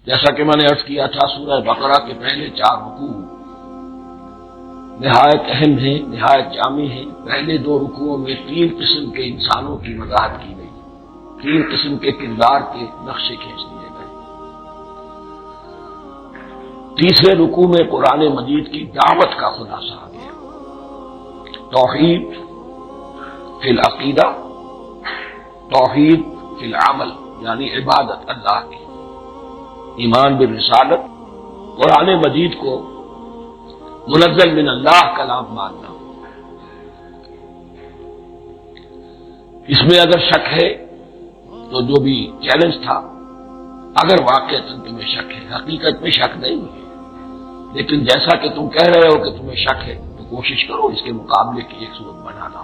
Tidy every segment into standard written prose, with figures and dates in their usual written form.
جیسا کہ میں نے عرض کیا تھا، سورہ بقرہ کے پہلے 4 رکوع نہایت اہم ہیں، نہایت جامع ہیں۔ پہلے 2 رکوعوں میں 3 قسم کے انسانوں کی وضاحت کی گئی، 3 قسم کے کردار کے نقشے کھینچ دیے گئے۔ تیسرے رکوع میں قرآن مجید کی دعوت کا خلاصہ آ گیا، توحید فی العقیدہ، توحید فی العمل، یعنی عبادت اللہ کی، ایمان بالرسالت، قرآن مجید کو منزل من اللہ کلام ماننا۔ اس میں اگر شک ہے تو جو بھی چیلنج تھا، اگر واقعتاً تمہیں شک ہے، حقیقت میں شک نہیں ہے، لیکن جیسا کہ تم کہہ رہے ہو کہ تمہیں شک ہے تو کوشش کرو اس کے مقابلے کی ایک صورت بنانا۔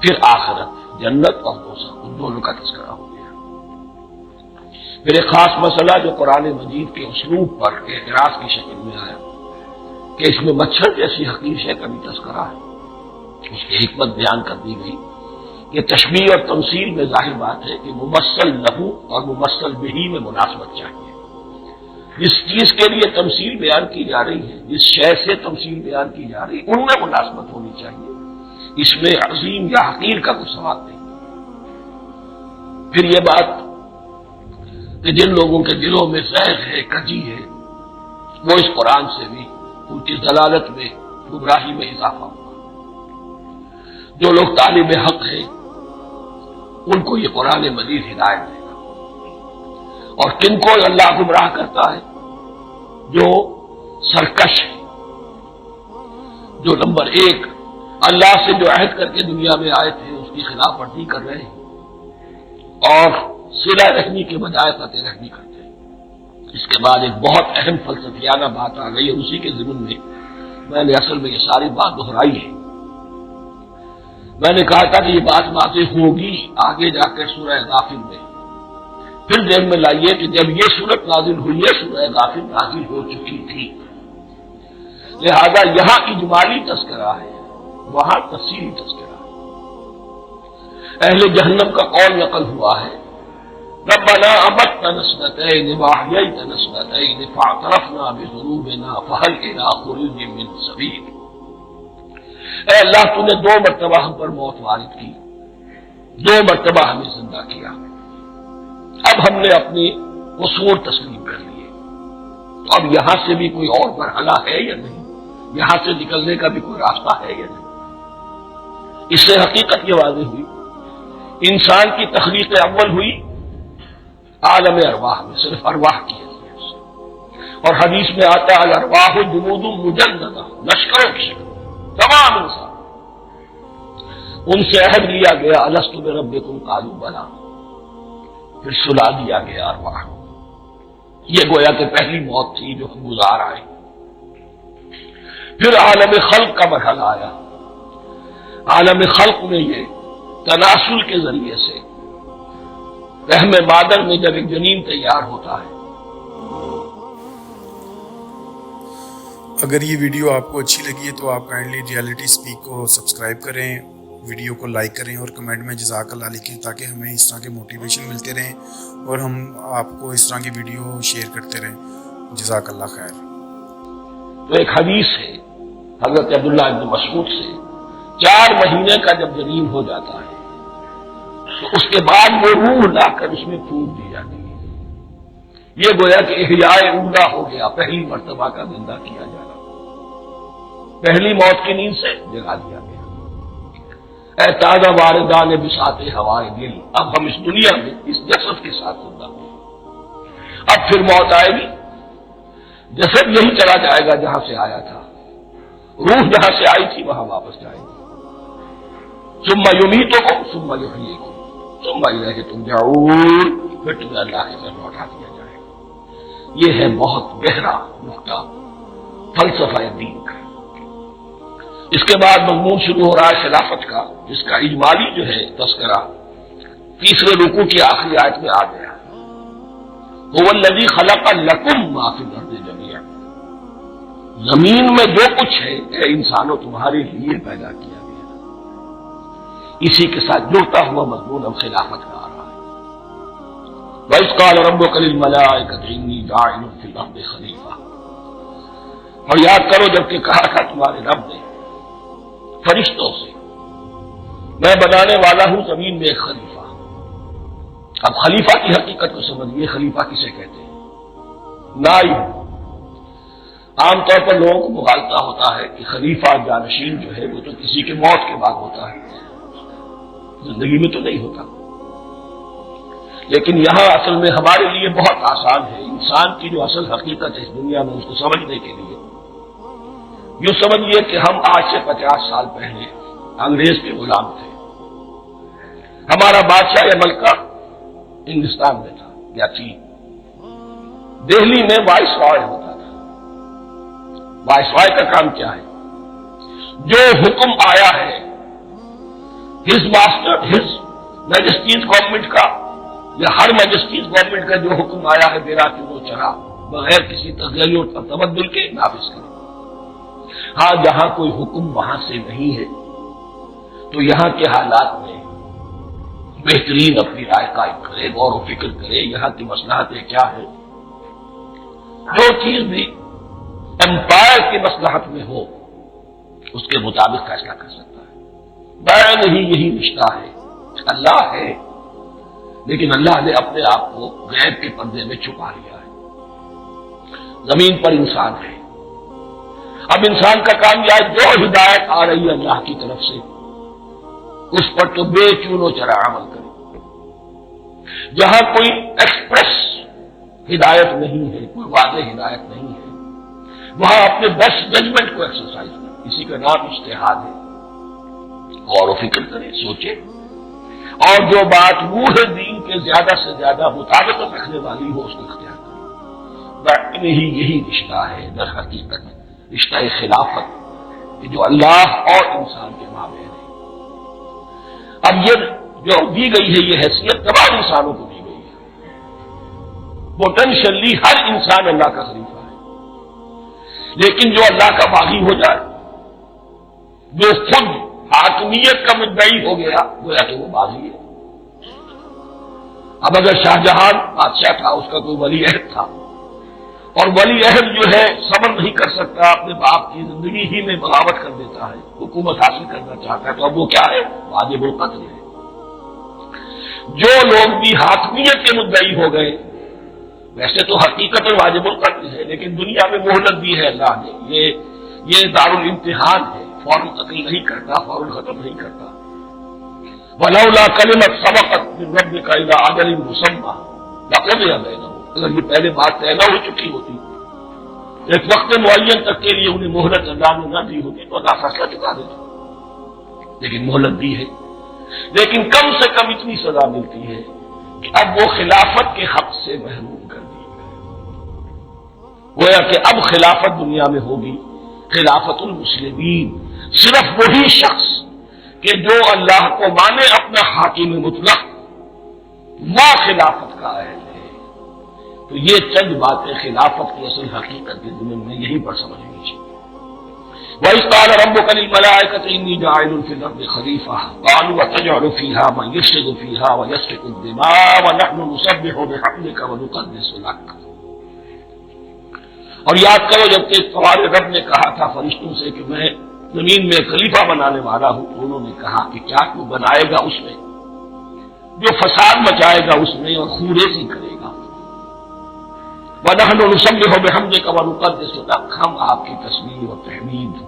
پھر آخرت، جنت اور دوزخ، ان دونوں کا تذکرہ ہو گیا۔ پھر ایک خاص مسئلہ جو قرآن مجید کے اسلوب پر اعتراض کی شکل میں آیا کہ اس میں مچھر جیسی حقیر شے کا بھی تذکرہ ہے، اس کی حکمت بیان کر دی گئی کہ تشبیہ اور تمثیل میں ظاہر بات ہے کہ ممثل لہو اور ممثل بہی میں مناسبت چاہیے۔ جس چیز کے لیے تمثیل بیان کی جا رہی ہے، جس شے سے تمثیل بیان کی جا رہی ہے، ان میں مناسبت ہونی چاہیے، اس میں عظیم یا حقیر کا کوئی سوال نہیں۔ پھر یہ بات کہ جن لوگوں کے دلوں میں زہر ہے، کجی ہے، وہ اس قرآن سے بھی ان کی ضلالت میں، گمراہی میں اضافہ ہوگا۔ جو لوگ طالب حق ہیں ان کو یہ قرآن مجید ہدایت دے گا، اور کن کو اللہ گمراہ کرتا ہے؟ جو سرکش ہے، جو نمبر 1 اللہ سے جو عہد کر کے دنیا میں آئے تھے اس کی خلاف ورزی کر رہے ہیں اور صلہ رحمی کے بجائے قطع رحمی کرتے ہیں۔ اس کے بعد ایک بہت اہم فلسفیانہ بات آ گئی ہے، اسی کے ضمن میں نے اصل میں یہ ساری بات دہرائی ہے۔ میں نے کہا تھا کہ یہ بات واضح ہوگی آگے جا کر سورہ غافر میں۔ پھر ذہن میں لائیے کہ جب یہ سورت نازل ہوئی ہے، سورہ غافر نازل ہو چکی تھی، لہذا یہاں اجمالی تذکرہ ہے، وہاں تفصیلی تذکرہ ہے۔ اہل جہنم کا قول نقل ہوا ہے، ربنا امتنا سنتين واحييتنا سنتين فاعترفنا بذنوبنا فهل الى خروج من سبيل۔ اے اللہ، تو نے 2 مرتبہ ہم پر موت وارد کی، 2 مرتبہ ہمیں زندہ کیا، اب ہم نے اپنی قصور تسلیم کر لیے، تو اب یہاں سے بھی کوئی اور مرحلہ ہے یا نہیں؟ یہاں سے نکلنے کا بھی کوئی راستہ ہے یا نہیں؟ اس سے حقیقت یہ واضح ہوئی، انسان کی تخلیق اول ہوئی عالم ارواح میں، صرف ارواح کی حیثیت سے، اور حدیث میں آتا ہے الارواح جنود مجندہ، لشکروں کی شکل، تمام انسان، ان سے عہد لیا گیا الست بربکم قالوا بلی، پھر سلا دیا گیا ارواح۔ یہ گویا کہ پہلی موت تھی جو ہم گزار آئے۔ پھر عالم خلق کا مرحلہ آیا، عالم خلق میں یہ تناسل کے ذریعے سے رحم مادر میں جب ایک جنین تیار ہوتا ہے۔ اگر یہ ویڈیو آپ کو اچھی لگی ہے تو آپ کائنڈلی ریالٹی سپیک کو سبسکرائب کریں، ویڈیو کو لائک کریں اور کمنٹ میں جزاک اللہ لکھیں، تاکہ ہمیں اس طرح کے موٹیویشن ملتے رہیں اور ہم آپ کو اس طرح کی ویڈیو شیئر کرتے رہیں۔ جزاک اللہ خیر۔ تو ایک حدیث ہے حضرت عبداللہ ابن مسعود سے، 4 مہینے کا جب جنین ہو جاتا ہے تو اس کے بعد وہ روح لا کر اس میں پھونک دی جاتی ہے۔ یہ گویا کہ احیاء اولا ہو گیا، پہلی مرتبہ کا زندہ کیا جانا، پہلی موت کی نیند سے جگا دیا گیا۔ اے تازہ واردان بساط ہوائے دل، اب ہم اس دنیا میں اس جسد کے ساتھ زندہ ہیں، اب پھر موت آئے گی، جسد یہی چلا جائے گا جہاں سے آیا تھا، روح جہاں سے آئی تھی وہاں واپس جائے گی۔ ثم یمیتکم ثم یحییکم ثم الیہ ترجعون، پھر تمہیں اللہ کی طرف لوٹا دیا جائے گا۔ یہ ہے بہت گہرا نقطہ فلسفہ دین کا۔ اس کے بعد مضمون شروع ہو رہا ہے خلافت کا، جس کا اجمالی جو ہے تذکرہ تیسرے رکوع کی آخری آیت میں آ گیا، هو الذی خلق لکم ما فی الارض جمیعا، زمین میں جو کچھ ہے اے انسانوں تمہارے لیے پیدا کیا گیا۔ اسی کے ساتھ جڑتا ہوا مضمون اب خلافت کا آ رہا ہے۔ وَإِذْ قَالَ رَبُّكَ لِلْمَلَائِكَةِ إِنِّي جَاعِلٌ فِي الْأَرْضِ خَلِيفَةً، اور یاد کرو جب کہ کہا تھا تمہارے رب نے فرشتوں سے میں بنانے والا ہوں زمین میں ایک خلیفہ۔ اب خلیفہ کی حقیقت کو سمجھیے، خلیفہ کسے کہتے ہیں؟ نائب۔ عام طور پر لوگوں کو مغالطہ ہوتا ہے کہ خلیفہ جانشین جو ہے وہ تو کسی کے موت کے بعد ہوتا ہے، زندگی میں تو نہیں ہوتا۔ لیکن یہاں اصل میں ہمارے لیے بہت آسان ہے، انسان کی جو اصل حقیقت ہے اس دنیا میں اس کو سمجھنے کے لیے یوں سمجھیے کہ ہم آج سے 50 سال پہلے انگریز کے غلام تھے۔ ہمارا بادشاہ یا ملکہ ہندوستان میں تھا یا چین۔ دہلی میں وائس رائے ہوتا تھا۔ وائس رائے کا کام کیا ہے؟ جو حکم آیا ہے his master his majesty's government کا یا ہر میجسٹیز گورنمنٹ کا جو حکم آیا ہے میرا کہ وہ چلا بغیر کسی تغیر اور تبدل کے نافذ کرے۔ ہاں جہاں کوئی حکم وہاں سے نہیں ہے تو یہاں کے حالات میں بہترین اپنی رائے قائم کرے، غور و فکر کرے، یہاں کی مصلحتیں کیا ہے، جو چیز بھی امپائر کی مصلحت میں ہو اس کے مطابق فیصلہ کر سکتا ہے۔ بین ہی یہی رشتہ ہے۔ اللہ ہے لیکن اللہ نے اپنے آپ کو غیب کے پردے میں چھپا لیا ہے۔ زمین پر انسان ہے، اب انسان کا کام یہ ہے جو ہدایت آ رہی ہے اللہ کی طرف سے اس پر تو بے چون و چرا عمل کرے۔ جہاں کوئی ایکسپریس ہدایت نہیں ہے، کوئی واضح ہدایت نہیں ہے، وہاں اپنے بیسٹ ججمنٹ کو ایکسرسائز کرے، اسی کا نام اجتہاد ہے۔ غور و فکر کرے، سوچے، اور جو بات روح دین کے زیادہ سے زیادہ مطابقت رکھنے والی ہو اس کو اختیار کرے۔ ہی یہی رشتہ ہے در حقیقت رشتہ خلافت کہ جو اللہ اور انسان کے مابین ہے۔ اب یہ جو دی گئی ہے یہ حیثیت تمام انسانوں کو دی گئی ہے۔ پوٹینشلی ہر انسان اللہ کا خلیفہ ہے، لیکن جو اللہ کا باغی ہو جائے، جو خود حاکمیت کا مدعی ہو گیا گویا کہ وہ باغی ہے۔ اب اگر شاہجہاں بادشاہ تھا، اس کا کوئی ولی عہد تھا، اور ولی عہد جو ہے صبر نہیں کر سکتا، اپنے باپ کی زندگی ہی میں بغاوت کر دیتا ہے، حکومت حاصل کرنا چاہتا ہے، تو اب وہ کیا ہے؟ واجب القتل ہے۔ جو لوگ بھی حاکمیت کے مدعی ہو گئے، ویسے تو حقیقت واجب القتل ہے لیکن دنیا میں مہلت دی ہے اللہ نے، یہ دارالامتحان ہے، فوراً قتل نہیں کرتا، فوراً ختم نہیں کرتا۔ وَلَوْلَا كَلِمَةٌ سَبَقَتْ مِنْ رَبِّكَ إِلَىٰ أَجَلٍ مُّسَمًّى لَقُضِيَ بَيْنَهُمْ، اگر یہ پہلے بات طے نہ ہو چکی ہوتی، ایک وقت معین تک کے لیے انہیں مہلت اللہ نے نہ دی ہوتی تو اللہ فیصلہ چکا دیتا، لیکن مہلت دی ہے۔ لیکن کم سے کم اتنی سزا ملتی ہے کہ اب وہ خلافت کے حق سے محروم کر دی گئی۔ گویا کہ اب خلافت دنیا میں ہوگی خلافت المسلمین، صرف وہی شخص کہ جو اللہ کو مانے اپنا حاکم مطلق، وہ خلافت کا اہل ہے۔ تو یہ چند باتیں خلافت کی اصل حقیقت کے ضمن میں یہی پر سمجھنی چاہیے۔ وَإِذْ قَالَ رَبُّكَ لِلْمَلَائِكَةِ إِنِّي جَاعِلٌ فِي الْأَرْضِ خَلِيفَةً قَالُوا أَتَجْعَلُ فِيهَا مَن يُفْسِدُ فِيهَا وَيَسْفِكُ الدِّمَاءَ وَنَحْنُ نُسَبِّحُ بِحَمْدِكَ وَنُقَدِّسُ لَكَ۔ اور یاد کرو جب کہ تمہارے رب نے کہا تھا فرشتوں سے کہ میں زمین میں خلیفہ بنانے والا ہوں، تو انہوں نے کہا کہ کیا تو بنائے گا اس میں جو فساد مچائے گا اس میں اور خوریزی کرے گا۔ وَنَحْنُ نُسَبِّحُ بِحَمْدِكَ وَنُقَدِّسُ لَكَ، ہم آپ کی تسبیح اور تحمید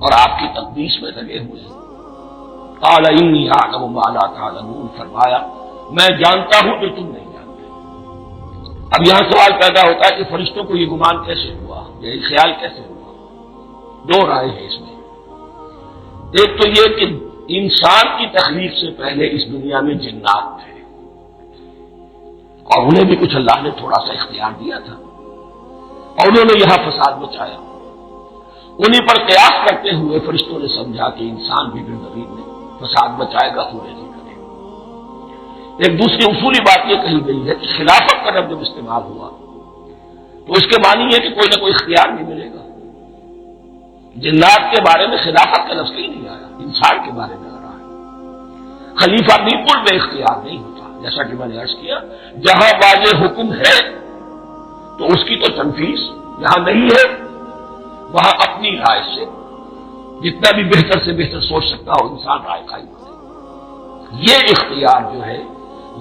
اور آپ کی تقدیس میں لگے ہوئے ہیں۔ قَالَ إِنِّي أَعْلَمُ مَا لَا تَعْلَمُونَ، فرمایا میں جانتا ہوں جو تم نہیں جانتے۔ اب یہاں سوال پیدا ہوتا ہے کہ فرشتوں کو یہ گمان کیسے ہوا، یہ خیال کیسے ہوا؟ دو رائے ہیں اس میں۔ ایک تو یہ کہ انسان کی تخلیق سے پہلے اس دنیا میں جنات تھے اور انہیں بھی کچھ اللہ نے تھوڑا سا اختیار دیا تھا اور انہوں نے یہاں فساد مچایا۔ انہیں پر قیاس کرتے ہوئے فرشتوں نے سمجھا کہ انسان بھی بالضبط میں فساد مچائے گا، خوریزی کرے گا۔ ایک دوسری اصولی بات یہ کہی گئی ہے کہ خلافت کا لفظ جب استعمال ہوا تو اس کے معنی ہے کہ کوئی نہ کوئی اختیار نہیں ملے گا۔ جنات کے بارے میں خلافت کا لفظ کہیں نہیں آیا، انسان کے بارے میں آ رہا ہے۔ خلیفہ بالکل بے اختیار نہیں ہوتا، جیسا کہ میں نے عرض کیا، جہاں واضح حکم ہے تو اس کی تو تنفیذ، جہاں نہیں ہے وہاں اپنی رائے سے جتنا بھی بہتر سے بہتر سوچ سکتا ہو انسان رائے قائم کرے۔ یہ اختیار جو ہے،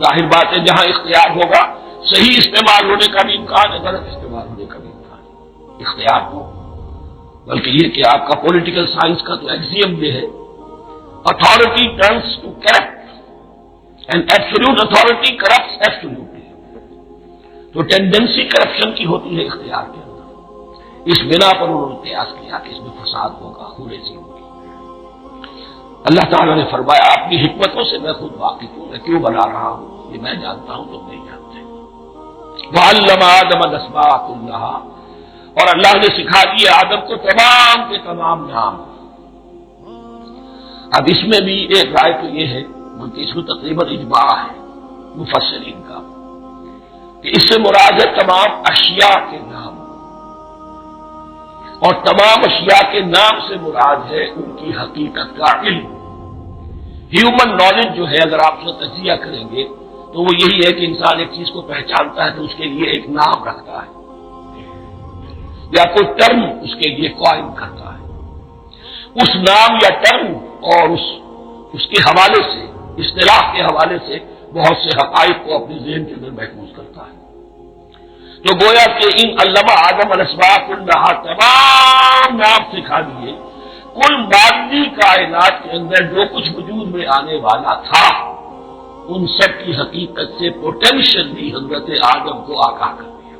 ظاہر بات ہے جہاں اختیار ہوگا صحیح استعمال ہونے کا بھی امکان ہے، غلط استعمال ہونے کا بھی امکان ہے۔ اختیار ہو، بلکہ یہ کہ آپ کا پولیٹیکل سائنس کا تو ایکسیم یہ ہے، authority tends to corrupt and absolute authority corrupts absolutely. تو ٹینڈنسی کرپشن کی ہوتی ہے اختیار کے اندر، اس بنا پر انہوں نے قیاس کیا کہ اس میں فساد ہوگا، خوریزی ہوگی۔ اللہ تعالیٰ نے فرمایا اپنی حکمتوں سے میں خود واقف ہوں، میں کیوں بنا رہا ہوں یہ میں جانتا ہوں، تم نہیں جانتے۔ وَعَلَّمَ آدَمَ الْأَسْمَاءَ كُلَّهَا، اور اللہ نے سکھا دیے آدم کو تمام کے تمام نام۔ اب اس میں بھی ایک رائے تو یہ ہے بلکہ اس میں تقریباً اجماع ہے مفسرین کا کہ اس سے مراد ہے تمام اشیاء کے نام، اور تمام اشیاء کے نام سے مراد ہے ان کی حقیقت کا علم۔ ہیومن نالج جو ہے اگر آپ اس کا تجزیہ کریں گے تو وہ یہی ہے کہ انسان ایک چیز کو پہچانتا ہے تو اس کے لیے ایک نام رکھتا ہے یا کوئی ٹرم اس کے لیے قائم کرتا ہے، اس نام یا ٹرم اور اس کے حوالے سے، اصطلاح کے حوالے سے بہت سے حقائق کو اپنے ذہن کے اندر محفوظ کرتا ہے۔ تو گویا کہ ان علمہ آدم الاسماء کلھا تمام نام سکھا دیے کل مادی کائنات کے اندر جو کچھ وجود میں آنے والا تھا، ان سب کی حقیقت سے پوٹینشلی حضرت آدم کو آگاہ کر دیا۔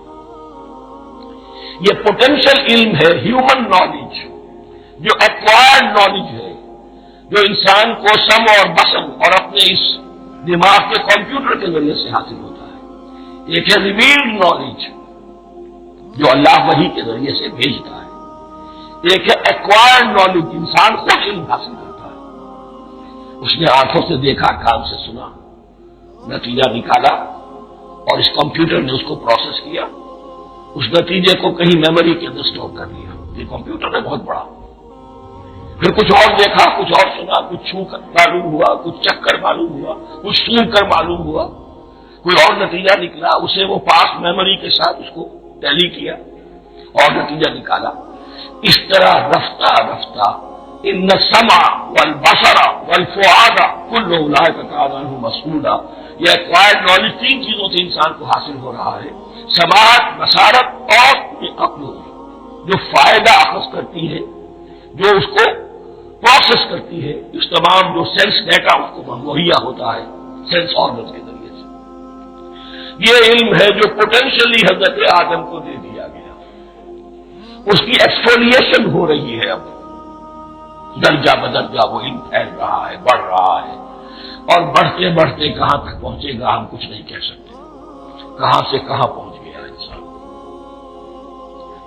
یہ پوٹینشل علم ہے، ہیومن نالج، جو ایکوائرڈ نالج ہے، جو انسان کو سم اور بسم اور اپنے اس دماغ کے کمپیوٹر کے ذریعے سے حاصل ہوتا ہے۔ ایک ہے ریویلڈ نالج جو اللہ وحی کے ذریعے سے بھیجتا ہے، ایک ہے ایکوائرڈ نالج انسان خود علم حاصل کرتا ہے، اس نے آنکھوں سے دیکھا، کان سے سنا، نتیجہ نکالا اور اس کمپیوٹر نے اس کو پروسیس کیا، اس نتیجے کو کہیں میموری کے اندر اسٹور کر لیا۔ یہ کمپیوٹر ہے بہت بڑا۔ پھر کچھ اور دیکھا، کچھ اور سنا، کچھ چھو کر معلوم ہوا، کچھ چکھ کر معلوم ہوا، کچھ سون کر معلوم ہوا، کوئی اور نتیجہ نکلا، اسے وہ پاس میموری کے ساتھ اس کو ٹیلی کیا اور نتیجہ نکالا۔ اس طرح رفتہ رفتہ ان السمع والبصر والفؤاد کل اولئک کان عنہ مسئولا، یہ ایکوائرڈ نالج تین چیزوں سے انسان کو حاصل ہو رہا ہے، سماعت، بصارت اور عقل، جو فائدہ اخذ کرتی ہے، جو اس کو پروسیس کرتی ہے، اس تمام جو سینس ڈیٹا اس کو مہیا ہوتا ہے سینس آرگنز کے ذریعے سے۔ یہ علم ہے جو پوٹینشلی حضرت آدم کو دے دیا گیا، اس کی ایکسفولیشن ہو رہی ہے، اب درجہ بدرجہ وہ علم پھیل رہا ہے، بڑھ رہا ہے، اور بڑھتے بڑھتے کہاں تک پہنچے گا ہم کچھ نہیں کہہ سکتے، کہاں سے کہاں پہنچ گیا انسان۔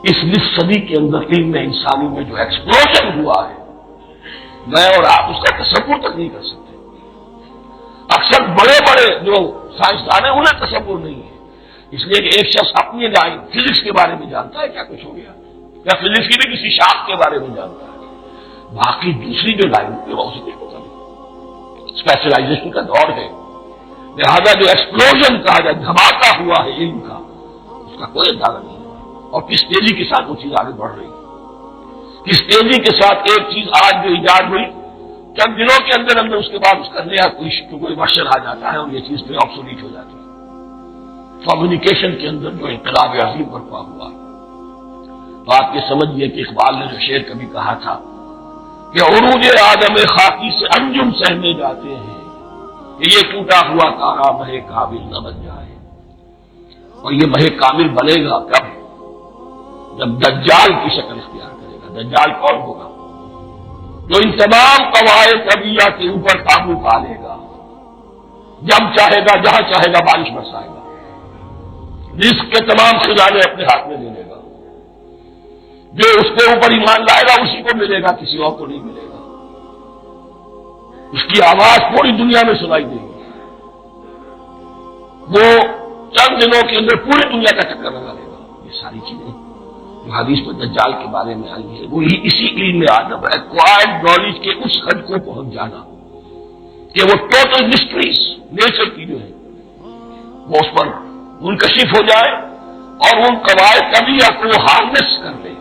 اس نصف صدی کے اندر علم انسانی میں جو ایکسپلوژن ہوا ہے، میں اور آپ اس کا تصور تک نہیں کر سکتے۔ اکثر بڑے بڑے جو سائنسدان ہیں انہیں تصور نہیں ہے، اس لیے کہ ایک شخص اپنی لائن فزکس کے بارے میں جانتا ہے کیا کچھ ہو گیا، یا فزکس کی بھی کسی شاخ کے بارے میں جانتا ہے، باقی دوسری جو لائن ہے وہ اسے کچھ پتا نہیں۔ اسپیشلائزیشن کا دور ہے، لہذا جو ایکسپلوژن کہا جائے، دھماکہ ہوا ہے علم کا، اس کا کوئی اندازہ نہیں ہے، اور کس تیزی کے ساتھ وہ چیز آگے بڑھ رہی ہے، کس تیزی کے ساتھ ایک چیز آج جو ایجاد ہوئی چند دنوں کے اندر اندر اس کے بعد اس کا نیا کوئی ورژن آ جاتا ہے اور یہ چیز پھر آبسولیٹ ہو جاتی ہے۔ کمیونیکیشن کے اندر جو انقلاب عظیم برپا ہوا، تو آپ یہ سمجھیے کہ اقبال نے جو شعر کبھی کہا تھا کہ عروج آدم خاکی سے انجم سہنے جاتے ہیں کہ یہ ٹوٹا ہوا تارا مہ کامل نہ بن جائے، اور یہ مہ کامل بنے گا کب؟ جب دجال کی شکل اختیار کرے گا۔ دجال کون ہوگا؟ جو ان تمام قواعد طبیعہ کے اوپر قابو پا لے گا، جب چاہے گا جہاں چاہے گا بارش برسائے گا، رزق کے تمام خزانے اپنے ہاتھ میں لے لے گا، جو اس کے اوپر ایمان لائے گا اسی کو ملے گا، کسی اور کو نہیں ملے گا، اس کی آواز پوری دنیا میں سنائی دے گی، وہ چند دنوں کے اندر پوری دنیا کا چکر لگا لے گا۔ یہ ساری چیزیں جو حدیث میں دجال کے بارے میں آئی ہے وہی اسی علم آدم ایکوائرڈ نالج کے اس حد کو پہنچ جانا کہ وہ ٹوٹل مسٹریز نیچر کی جو ہے وہ اس پر منکشف ہو جائے اور ان قواعد طبیعہ کو ہارنس کر لے،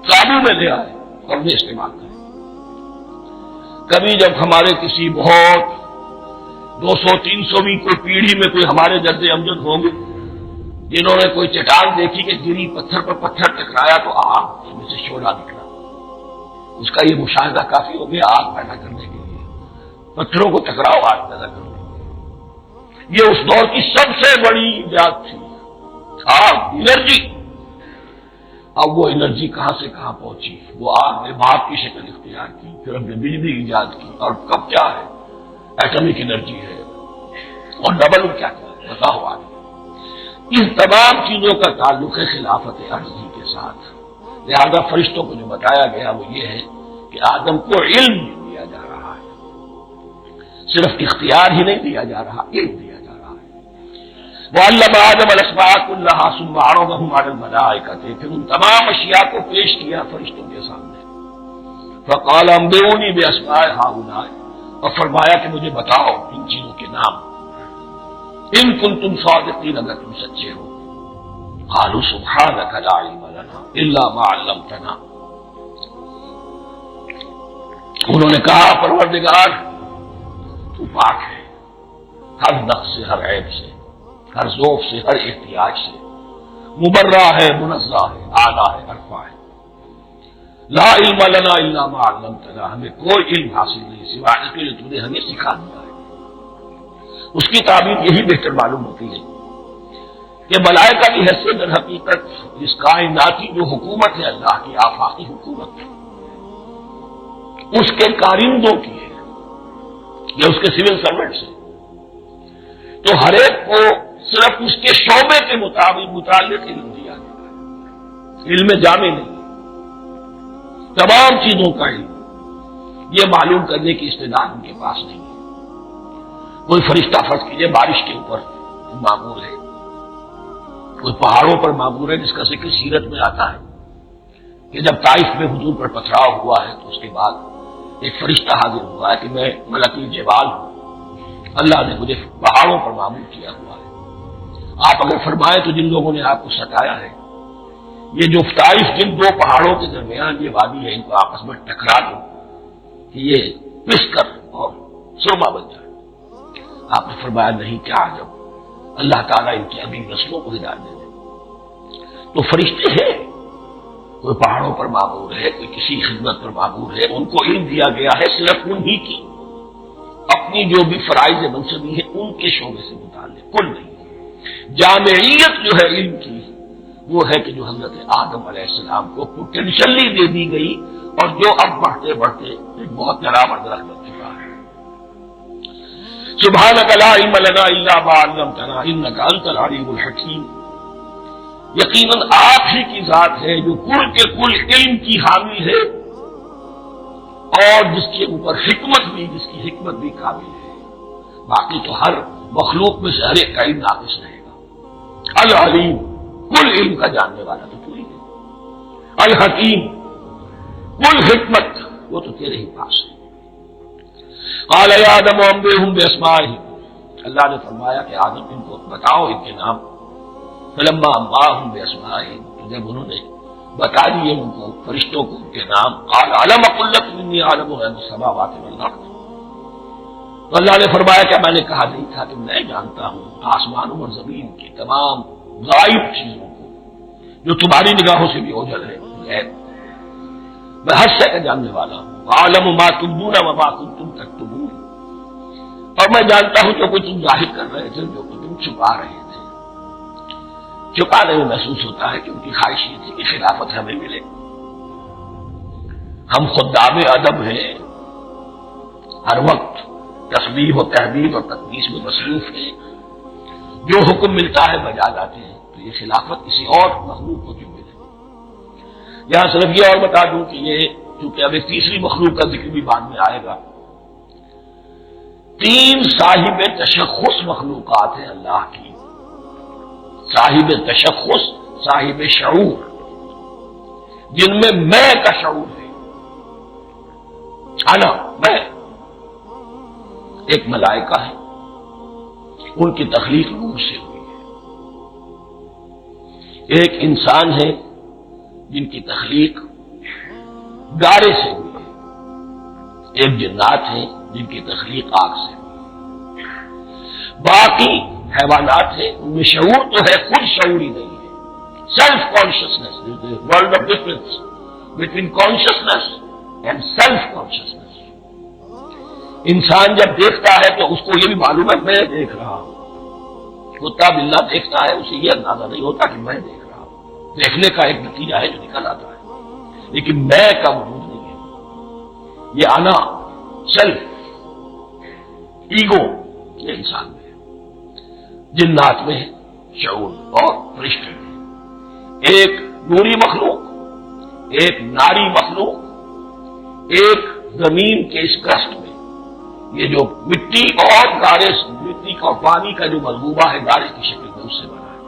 قابو میں لے آئے اور انہیں استعمال کرے۔ کبھی جب ہمارے کسی بہت 200-300ویں کوئی پیڑھی میں کوئی ہمارے جد امجد ہوں گے جنہوں نے کوئی چٹان دیکھی کہ گری، پتھر پر پتھر ٹکرایا تو آگ اس میں سے شعلہ نکلا، اس کا یہ مشاہدہ کافی ہو گیا آگ پیدا کرنے کے لیے، پتھروں کو ٹکراؤ آگ پیدا کرنے کے لیے۔ یہ اس دور کی سب سے بڑی ایجاد تھی، آگ، انرجی۔ اب وہ انرجی کہاں سے کہاں پہنچی، وہ آگ نے بھاپ کی شکل اختیار کی، پھر ہم نے بجلی ایجاد کی، اور کب کیا ہے ایٹمک انرجی ہے، اور ڈبل کیا کیا ہے، بتاؤ آج۔ ان تمام چیزوں کا تعلق ہے خلافت عرضی کے ساتھ۔ لہذا فرشتوں کو جو بتایا گیا وہ یہ ہے کہ آدم کو علم دیا جا رہا ہے، صرف اختیار ہی نہیں دیا جا رہا، علم دیا جا رہا ہے۔ وَعَلَّمَ آدَمَ الْأَسْمَاءَ كُلَّهَا ثُمَّ عَرَضَهُمْ عَلَى الْمَلَائِكَةِ، پھر ان تمام اشیاء کو پیش کیا فرشتوں کے سامنے۔ فَقَالَ أَنبِئُونِي بِأَسْمَاءِ هَؤُلَاءِ، اور فرمایا کہ مجھے بتاؤ ان چیزوں کے نام، ان کنتم صادقین، اگر تم سچے ہو۔ قالوا سبحانك لا علم لنا الا ما علمتنا، انہوں نے کہا پروردگار تو پاک ہے ہر نقص سے، ہر عیب سے، ہر ذوف سے، ہر احتیاج سے، مبرہ ہے، منزہ ہے، اعلیٰ ہے، عرفہ ہے۔ لا علم لنا الا ما علمتنا، ہمیں کوئی علم حاصل نہیں سوائے اس کے جو تو نے ہمیں سکھا دیا ہے۔ اس کی تعبیر یہی بہتر معلوم ہوتی ہے کہ ملائکہ کی حیثیت در حقیقت اس کائناتی جو حکومت ہے اللہ کی آفاقی حکومت، اس کے کارندوں کی ہے، یا اس کے سول سرونٹس ہیں، تو ہر ایک کو صرف اس کے شعبے کے متعلق علم دیا گیا ہے، علم جامع نہیں، تمام چیزوں کا علم یہ معلوم کرنے کی استعداد ان کے پاس نہیں ہے۔ کوئی فرشتہ فرض کیجئے بارش کے اوپر معمور ہے، کوئی پہاڑوں پر معمور ہے، جس کا ذکر سیرت میں آتا ہے کہ جب طائف میں حضور پر پتھراؤ ہوا ہے تو اس کے بعد ایک فرشتہ حاضر ہوا ہے کہ میں ملک الجبال ہوں، اللہ نے مجھے پہاڑوں پر معمور کیا ہوا ہے، آپ اگر فرمائیں تو جن لوگوں نے آپ کو ستایا ہے، یہ جو طائف جن دو پہاڑوں کے درمیان یہ وادی ہے، ان کو آپس میں ٹکرا دو کہ یہ پس کر اور سرما بن جائے۔ آپ نے فرمایا نہیں، کیا عجب، اللہ تعالیٰ ان کی اگلی نسلوں کو ہدایت دے دے۔ تو فرشتے ہیں، کوئی پہاڑوں پر معمور ہے، کوئی کسی خدمت پر معمور ہے، ان کو علم دیا گیا ہے صرف انہی کی اپنی جو بھی فرائض منصبی ہے ان کے شعبے سے متعلق، کل نہیں۔ جامعیت جو ہے علم کی وہ ہے کہ جو حضرت آدم علیہ السلام کو پوٹینشلی دے دی گئی، اور جو اب بڑھتے بڑھتے ایک بہت نرابر درخت بن چکا ہے۔ سبحانک لا علم لنا الا ما علمتنا انک انت العلیم الحکیم، یقیناً آپ ہی کی ذات ہے جو کل کے کل علم کی حامی ہے، اور جس کے اوپر حکمت بھی، جس کی حکمت بھی کامل ہے، باقی تو ہر مخلوق میں سے ہر ایک کا علم ناقص رہے گا۔ العلیم، کل علم کا جاننے والا تو تو ہی ہے، الحکیم، کل حکمت وہ تو تیرے ہی پاس ہے۔ قال یا آدم انبئہم باسمائہم، اللہ نے فرمایا کہ آدم ان کو بتاؤ ان کے نام۔ فلما انباہم باسمائہم، تو جب انہوں نے بتا دیے ان کو، فرشتوں کو ان کے نام، قال علم اقل لکم انی اعلم غیب السماوات والارض، تو اللہ نے فرمایا کہ میں نے کہا نہیں تھا کہ میں جانتا ہوں آسمانوں اور زمین کی تمام غائب چیزوں کو جو تمہاری نگاہوں سے بھی اوجھل ہے، غیب، میں ہر شے کا جاننے والا ہوں۔ وَأَعْلَمُ مَا تُبْدُونَ وَمَا كُنتُمْ تَكْتُمُونَ، اور میں جانتا ہوں جو کچھ تم ظاہر کر رہے تھے، جو کچھ تم چھپا رہے تھے۔ چھپانے میں محسوس ہوتا ہے کہ ان کی خواہش یہ تھی کہ خلافت ہمیں ملے، ہم خدام ادب ہیں، ہر وقت تسبیح و تحمید اور تقدیس میں مصروف ہیں، جو حکم ملتا ہے بجا لاتے ہیں، تو یہ خلافت کسی اور مخلوق کو کیوں ملے۔ یہاں صرف یہ اور بتا دوں کہ یہ چونکہ اب ایک تیسری مخلوق کا ذکر بھی بعد میں آئے گا، 3 صاحب تشخص مخلوقات ہیں اللہ کی، صاحب تشخص، صاحب شعور، جن میں میں کا شعور ہے، انا، میں۔ ایک ملائکہ ہے، ان کی تخلیق نور سے ہوئی ہے، ایک انسان ہے جن کی تخلیق گارے سے ہوئی ہے، ایک جنات ہیں جن کی تخلیق آگ سے ہوئی ہے، باقی حیوانات ہیں ان میں شعور تو ہے، خود شعوری نہیں ہے. Self consciousness is the world of difference between consciousness and self consciousness. انسان جب دیکھتا ہے تو اس کو یہ بھی معلوم ہے میں دیکھ رہا ہوں. کتا بلا دیکھتا ہے اسے یہ اندازہ نہیں ہوتا کہ میں دیکھ رہا ہوں. دیکھنے کا ایک نتیجہ ہے جو نکل آتا ہے، لیکن میں کا وجود نہیں ہے. یہ آنا سیلف ایگو یہ انسان میں ہے، جنات میں ہے شعور اور فرشتے میں. ایک نوری مخلوق، ایک ناری مخلوق، ایک زمین کے اس کرسٹ میں یہ جو مٹی اور گارے، مٹی کا اور پانی کا جو ملغوبہ ہے گارے کی شکل میں اس سے بنا ہے.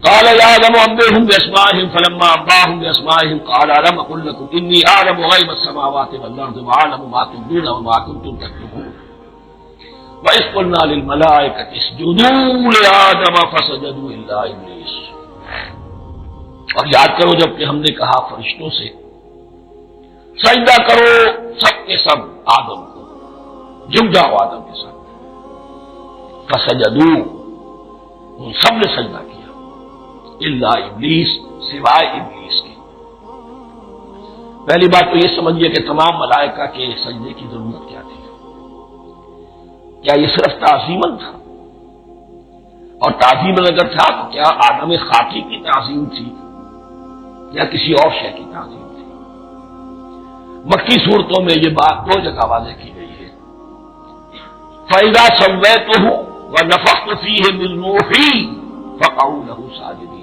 قال يا آدم انبئهم بأسمائهم فلما انبأهم بأسمائهم قال ألم أقل لكم إني أعلم غيب السماوات والأرض وأعلم ما تبدون وما كنتم تكتمون وإذ قلنا للملائكة اسجدوا لآدم فسجدوا إلا إبليس. اور یاد کرو جب کہ ہم نے کہا فرشتوں سے سجدہ کرو سب کے سب آدم کو، جھک جاؤ آدم کے ساتھ. فسجدوا ان سب نے سجدہ کیا الا ابلیس سوائے ابلیس کے. پہلی بات تو یہ سمجھیے کہ تمام ملائکہ کے سجدے کی ضرورت کیا تھی. کیا یہ صرف تعظیماً تھا؟ اور تعظیماً اگر تھا تو کیا آدم خاکی کی تعظیم تھی یا کسی اور شے کی تعظیم تھی؟ مکی صورتوں میں یہ بات دو جگہ واضح کی گئی ہے. فَإِذَا سَوَّيْتُهُ وَنَفَخْتُ فِيهِ مِن رُوحِي فَقَعُوا لَهُ سَاجِدِينَ.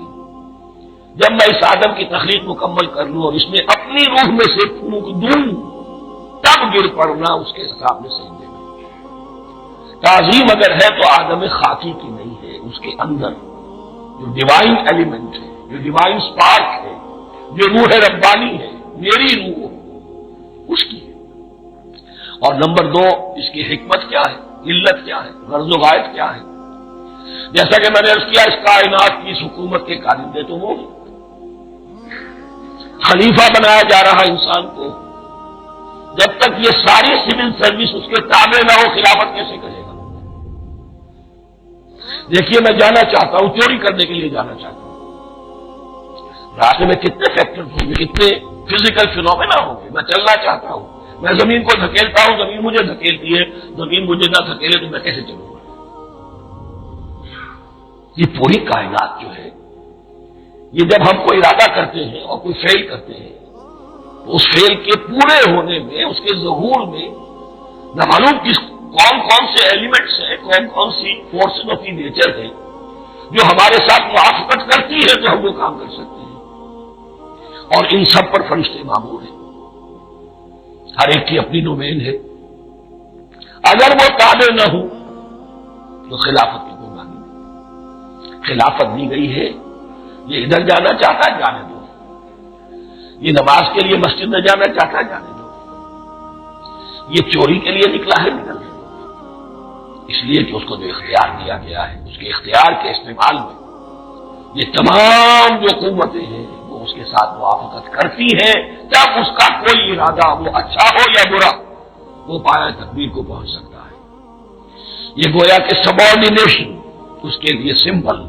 جب میں اس آدم کی تخلیق مکمل کر لوں اور اس میں اپنی روح میں سے پھونک دوں تب گر پڑنا اس کے سامنے سجدے میں. تعظیم اگر ہے تو آدم خاکی کی نہیں ہے، اس کے اندر جو ڈیوائن ایلیمنٹ ہے، جو ڈیوائن سپارک ہے، جو روح ربانی ہے، میری روح اس کی ہے. اور نمبر دو اس کی حکمت کیا ہے، علت کیا ہے، غرض و غائب کیا ہے. جیسا کہ میں نے عرض کیا اس کائنات کی اس حکومت کے کارندے تو وہ خلیفہ بنایا جا رہا انسان کو. جب تک یہ ساری سول سروس اس کے تابع نہ ہو خلافت کیسے کرے گا؟ دیکھیے میں جانا چاہتا ہوں، چوری کرنے کے لیے جانا چاہتا ہوں، راستے میں کتنے فیکٹر ہوں گے، کتنے فزیکل فینومینا ہوں گے. میں چلنا چاہتا ہوں، میں زمین کو دھکیلتا ہوں، زمین مجھے دھکیلتی ہے، زمین مجھے نہ دھکیلے تو میں کیسے چلوں گا؟ یہ پوری کائنات جو ہے یہ جب ہم کوئی ارادہ کرتے ہیں اور کوئی فیل کرتے ہیں تو اس فیل کے پورے ہونے میں، اس کے ظہور میں نہ معلوم کون کون سے ایلیمنٹس ہیں، کون کون سی فورسز آف دی نیچر ہے جو ہمارے ساتھ موافقت کرتی ہے تو ہم وہ کام کر سکتے ہیں. اور ان سب پر فرشتے مامور ہیں، ہر ایک کی اپنی ڈومین ہے. اگر وہ تابع نہ ہو تو خلافت کی کوئی معنی نہیں. خلافت دی گئی ہے، یہ ادھر جانا چاہتا ہے جانے دو، یہ نماز کے لیے مسجد میں جانا چاہتا ہے جانے دو، یہ چوری کے لیے نکلا ہے نکلنے دو. اس لیے کہ اس کو جو اختیار دیا گیا ہے اس کے اختیار کے استعمال میں یہ تمام جو قوتیں ہیں وہ اس کے ساتھ موافقت کرتی ہیں. جب اس کا کوئی ارادہ وہ اچھا ہو یا برا وہ پایہ تقدیر کو پہنچ سکتا ہے. یہ گویا کہ سبارڈینیشن اس کے لیے سمبل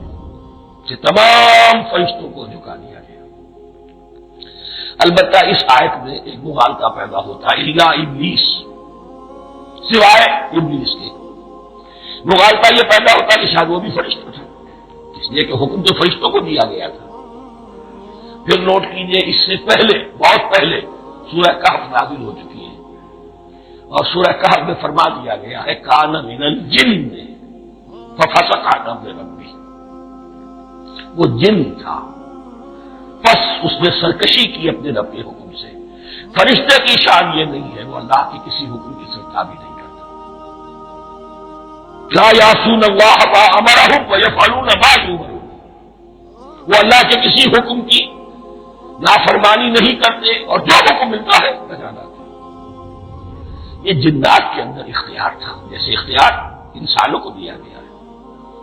سے تمام فرشتوں کو جھکا دیا گیا. البتہ اس آیت میں ایک مغالطہ پیدا ہوتا ہے، الا ابلیس سوائے ابلیس کے. مغالطہ یہ پیدا ہوتا ہے کہ شاید وہ بھی فرشتہ تھا، اس لیے کہ حکم تو فرشتوں کو دیا گیا تھا. پھر نوٹ کیجئے اس سے پہلے، بہت پہلے سورہ کہف نازل ہو چکی ہے اور سورہ کہف میں فرما دیا گیا ہے کان من الجن ففسق عن امر ربہ. وہ جن تھا پس اس نے سرکشی کی اپنے رب کے حکم سے. فرشتے کی شان یہ نہیں ہے، وہ اللہ کے کسی حکم کی سرتابی نہیں کرتا. لا یعصون اللہ ما امرہم ویفعلون ما یؤمرون. وہ اللہ کے کسی حکم کی نافرمانی نہیں کرتے اور جو حکم ملتا ہے بجا لاتے. یہ جنات کے اندر اختیار تھا، جیسے اختیار انسانوں کو دیا گیا ہے.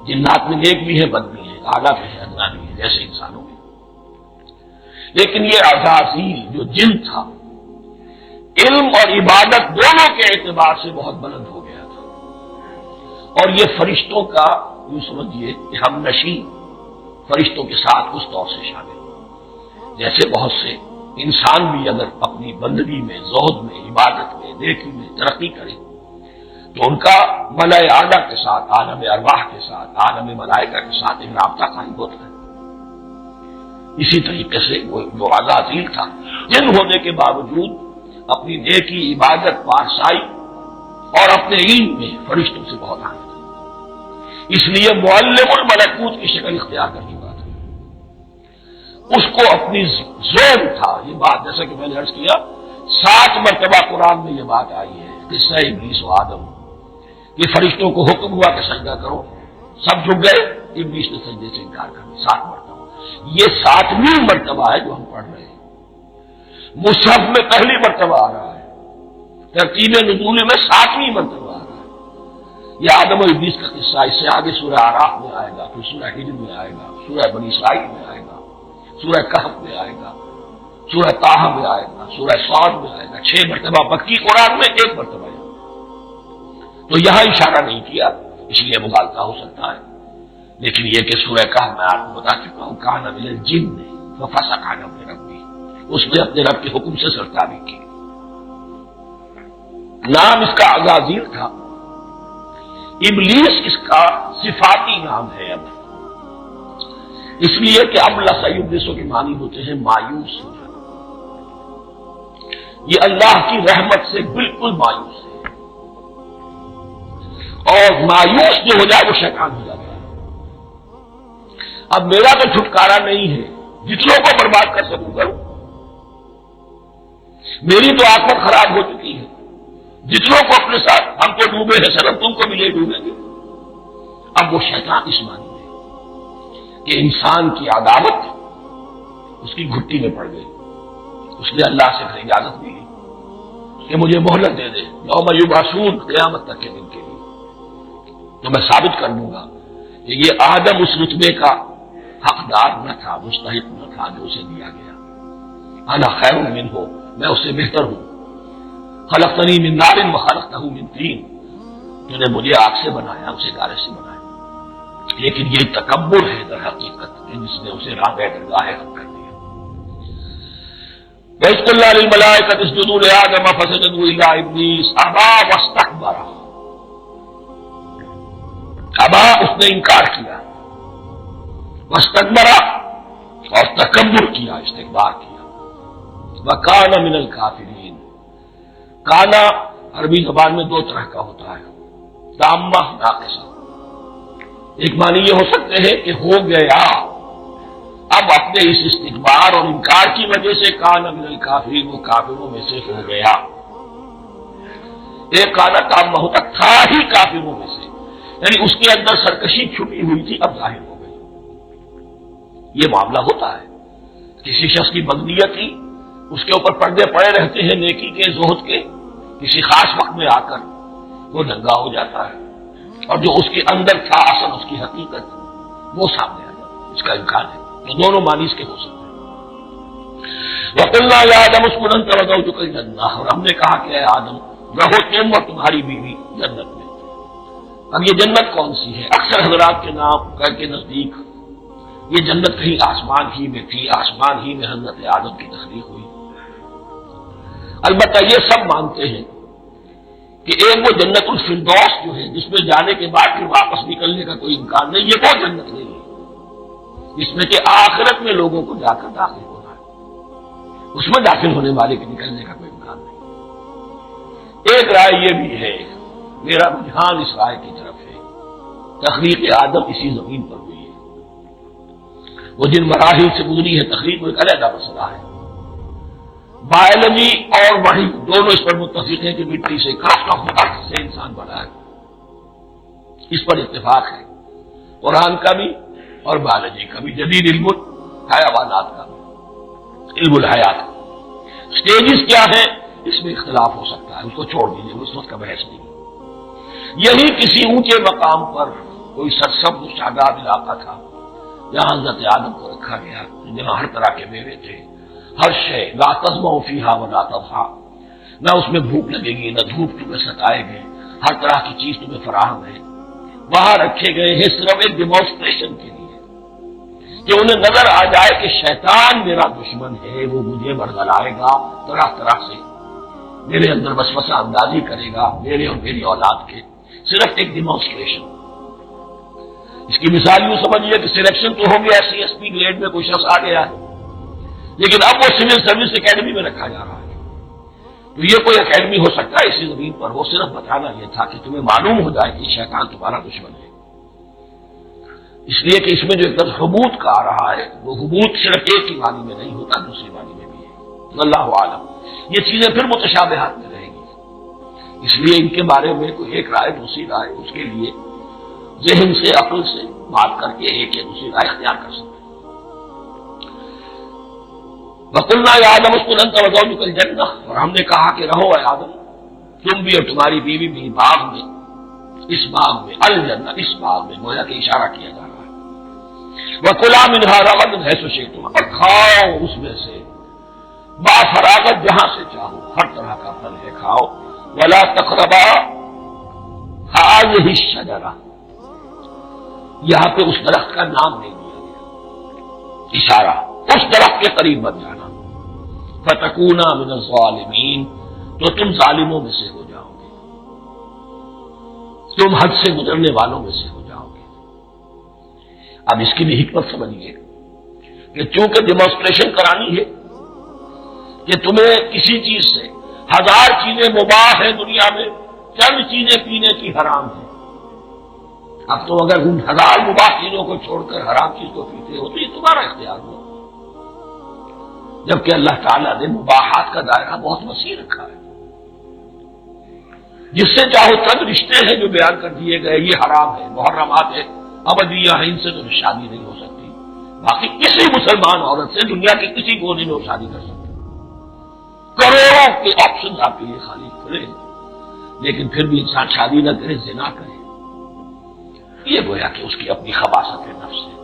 جنات میں نیک بھی ہے بد بھی ہے، اعلیٰ بھی ہے ادنا بھی ہے جیسے انسانوں میں. لیکن یہ عزازیل جو جن تھا علم اور عبادت دونوں کے اعتبار سے بہت بلند ہو گیا تھا، اور یہ فرشتوں کا یوں سمجھیے کہ ہم نشیں فرشتوں کے ساتھ اس طور سے شامل ہو. جیسے بہت سے انسان بھی اگر اپنی بندگی میں، زہد میں، عبادت میں، نیکی میں ترقی کرے تو ان کا ملائے اعلیٰ کے ساتھ، عالم ارواح کے ساتھ، عالم ملائکہ کے ساتھ ایک رابطہ قائم ہوتا ہے. اسی طریقے سے وہ جو عزازیل تھا جن ہونے کے باوجود اپنی نیکی، عبادت، پارسائی اور اپنے علم میں فرشتوں سے بہت آگے تھا. اس لیے معلم الملکوت کی شکل اختیار کر چکا تھا. اس کو اپنی زور تھا. یہ بات جیسا کہ میں نے عرض کیا 7 مرتبہ قرآن میں یہ بات آئی ہے قصہ ابلیس و آدم کہ فرشتوں کو حکم ہوا کہ سجدہ کرو، سب جھک گئے، ابلیس نے سجدے سے انکار کر دیا 7 مرتبہ. یہ 7ویں مرتبہ ہے جو ہم پڑھ رہے ہیں. مصحف میں پہلی مرتبہ آ رہا ہے، ترتیب نزول میں 7ویں مرتبہ آ رہا ہے. یہ آدم و ابلیس کا قصہ اس سے آگے سورہ اعراف میں آئے گا، پھر سورہ ہجر میں آئے گا، سورہ بنی اسرائیل میں آئے گا، سورہ کہف میں آئے گا، سورہ طٰہٰ میں آئے گا، سورہ صاد میں آئے گا. 6 مرتبہ مکی قرآن میں، 1 مرتبہ یہاں. تو یہاں اشارہ نہیں کیا اس لیے مغالطہ ہو سکتا ہے. لیکن یہ کہ سورہ کہف میں آپ کو بتا چکا ہوں کان من الجن ففسق عن امر ربہ، اس نے اپنے رب کے حکم سے سرکاری کی. نام اس کا عزازیل تھا. ابلیس اس کا صفاتی نام ہے اب، اس لیے کہ اب لسیبلسوں کے معنی ہوتے ہیں مایوس ہو جانا. یہ اللہ کی رحمت سے بالکل مایوس ہے، اور مایوس جو ہو جائے وہ شیطان ہو جاتا ہے. اب میرا تو چھٹکارا نہیں ہے، جتنوں کو برباد کر سکوں کروں. میری تو آخرت خراب ہو چکی ہے، جتنوں کو اپنے ساتھ ہم کو ڈوبے ہیں سلام تم کو بھی لے ڈوبیں گے. اب وہ شیطان اس معنی میں کہ انسان کی عداوت اس کی گھٹی میں پڑ گئی. اس نے اللہ سے پھر اجازت دی کہ مجھے مہلت دے دے، یوم یبعثون، قیامت تک کے دن کے لیے، تو میں ثابت کر دوں گا کہ یہ آدم اس رتبے کا حقدار نہ تھا، مستحق نہ تھا جو اسے دیا گیا. انا خیر منہ، میں اس سے بہتر ہوں. خلقتنی من نار وخلقتہ من طین، تو نے مجھے آگ سے بنایا، اسے گارے سے بنایا. لیکن یہ تکبر ہے در حقیقت جس نے اسے راہ درگاہ حق کر دیا. وَإِذْ قُلْنَا لِلْمَلَائِكَةِ اسْجُدُوا لِآدَمَ فَسَجَدُوا إِلَّا إِبْلِيسَ أَبَىٰ وَاسْتَكْبَرَ. ابا، اس نے انکار کیا، واستکبر، اور تکبر کیا، استکبار کیا. وَكَانَ مِنَ الْكَافِرِينَ. کانا عربی زبان میں 2 طرح کا ہوتا ہے، تامہ، ناقصہ. ایک معنی یہ ہو سکتے ہیں کہ ہو گیا، اب اپنے اس استکبار اور انکار کی وجہ سے کانا من الکافرین، وہ کافروں میں سے ہو گیا. ایک کانا تامہ ہوتا تھا ہی کافروں میں سے، یعنی اس کے اندر سرکشی چھپی ہوئی تھی اب ظاہر ہو گئی. یہ معاملہ ہوتا ہے، کسی شخص کی بدنیت تھی، اس کے اوپر پردے پڑے رہتے ہیں نیکی کے، زہد کے، کسی خاص وقت میں آ کر وہ ننگا ہو جاتا ہے، اور جو اس کے اندر تھا اصل اس کی حقیقت وہ سامنے آ جاتا ہے. اس کا امکان ہے. تو دونوں معنی اس کے ہو سکتے ہیں. وَقُلْنَا يَا آدَمُ اسْكُنْ أَنْتَ وَزَوْجُكَ الْجَنَّةَ، اور ہم نے کہا کہ اے آدم رہو تم اور تمہاری بیوی جنت میں. اب یہ جنت کون سی ہے؟ اکثر حضرات کے نام کے نزدیک یہ جنت کہیں آسمان ہی میں تھی، آسمان ہی میں حضرت آدم کی تخلیق ہوئی. البتہ یہ سب مانتے ہیں کہ ایک وہ جنت الفردوس جو ہے جس میں جانے کے بعد پھر واپس نکلنے کا کوئی امکان نہیں، یہ وہ جنت نہیں ہے جس میں کہ آخرت میں لوگوں کو جا کر داخل ہونا ہے. اس میں داخل ہونے والے کے نکلنے کا کوئی امکان نہیں. ایک رائے یہ بھی ہے، میرا رجحان اس رائے کی طرف ہے، تخلیق آدم اسی زمین پر ہوئی ہے. وہ جن مراحل سے گزری ہے تخلیق وہ ایک علیحدہ مسئلہ ہے. بایولوجی اور وحی دونوں اس پر متفق ہیں کہ مٹی سے کاف سے انسان بنا ہے، اس پر اتفاق ہے. قرآن کا بھی اور بایولوجی کا بھی، جدید علم حیوانات کا بھی، علم الحیات. سٹیجز کیا ہے اس میں اختلاف ہو سکتا ہے، اس کو چھوڑ دیجیے، اس وقت کا بحث نہیں. یہی کسی اونچے مقام پر کوئی سرسبز شاداب علاقہ تھا جہاں حضرت آدم کو رکھا گیا، جہاں ہر طرح کے میوے تھے، ہر شے، لا تظمأ فیہا ولا تضحیٰ، نہ اس میں بھوک لگے گی، نہ دھوپ تمہیں ستائے گی، ہر طرح کی چیز تمہیں فراہم ہے، وہاں رکھے گئے ہیں صرف ایک ڈیمانسٹریشن کے لیے کہ انہیں نظر آ جائے کہ شیطان میرا دشمن ہے، وہ مجھے بڑھلائے گا طرح طرح سے، میرے اندر وسوسہ اندازی کرے گا میرے اور میری اولاد کے، صرف ایک ڈیمانسٹریشن۔ اس کی مثال یوں سمجھیے کہ سلیکشن تو ہو گیا، CSP گریڈ میں کوئی شخص آ گیا ہے، لیکن اب وہ سول سروس اکیڈمی میں رکھا جا رہا ہے۔ تو یہ کوئی اکیڈمی ہو سکتا ہے اسی زمین پر، وہ صرف بتانا یہ تھا کہ تمہیں معلوم ہو جائے کہ شیطان تمہارا دشمن ہے۔ اس لیے کہ اس میں جو ایک لفظ حبوط کا آ رہا ہے، وہ حبوط صرف ایک ہی معنی میں نہیں ہوتا، دوسری معنی میں بھی ہے، اللہ عالم۔ یہ چیزیں پھر متشابہات میں رہیں گی، اس لیے ان کے بارے میں کوئی ایک رائے دوسری رائے، اس کے لیے ذہن سے عقل سے بات کر کے ایک یا دوسری رائے اختیار کر سکتے ہیں۔ وَقُلْنَا يَا آدَمُ اسْكُنْ أَنْتَ وَزَوْجُكَ الْجَنَّةَ، اور ہم نے کہا کہ رہو اے آدم، تم بھی اور تمہاری بیوی بھی باغ میں، اس باغ میں، الجنہ، اس باغ میں، گویا کہ اشارہ کیا جا رہا ہے۔ وَكُلَا مِنْهَا رَغَدًا حَيْثُ شِئْتُمَا، اور کھاؤ اس میں سے با فراغت جہاں سے چاہو، ہر طرح کا پھل ہے کھاؤ، وَلَا تَقْرَبَا هَٰذِهِ الشَّجَرَةَ، یہاں پہ اس درخت کا نام نہیں دیا گیا، اشارہ اس درخت کے قریب مت جانا، فَتَكُونَا مِنَ الظَّالِمِينَ، تو تم ظالموں میں سے ہو جاؤ گے، تم حد سے گزرنے والوں میں سے ہو جاؤ گے۔ اب اس کی بھی حکمت سمجھیے کہ چونکہ ڈیمانسٹریشن کرانی ہے کہ تمہیں کسی چیز سے، 1000 چیزیں مباح ہیں دنیا میں، چند چیزیں پینے کی حرام ہیں، اب تو اگر ان 1000 مباح چیزوں کو چھوڑ کر حرام چیز کو پیتے ہو تو یہ تمہارا اختیار ہو، جبکہ اللہ تعالیٰ نے مباحات کا دائرہ بہت وسیع رکھا ہے، جس سے چاہو چند رشتے ہیں جو بیان کر دیے گئے یہ حرام ہے، محرمات ہے، ابدیہ ہیں، ان سے تو شادی نہیں ہو سکتی، باقی کسی مسلمان عورت سے دنیا کے کسی کونے میں وہ شادی کر سکتے، کروڑوں کے آپشن آپ کے لیے خالی کھلے، لیکن پھر بھی انسان شادی نہ کرے، زنا کرے، یہ گویا کہ اس کی اپنی خباثت ہے، نفس ہے،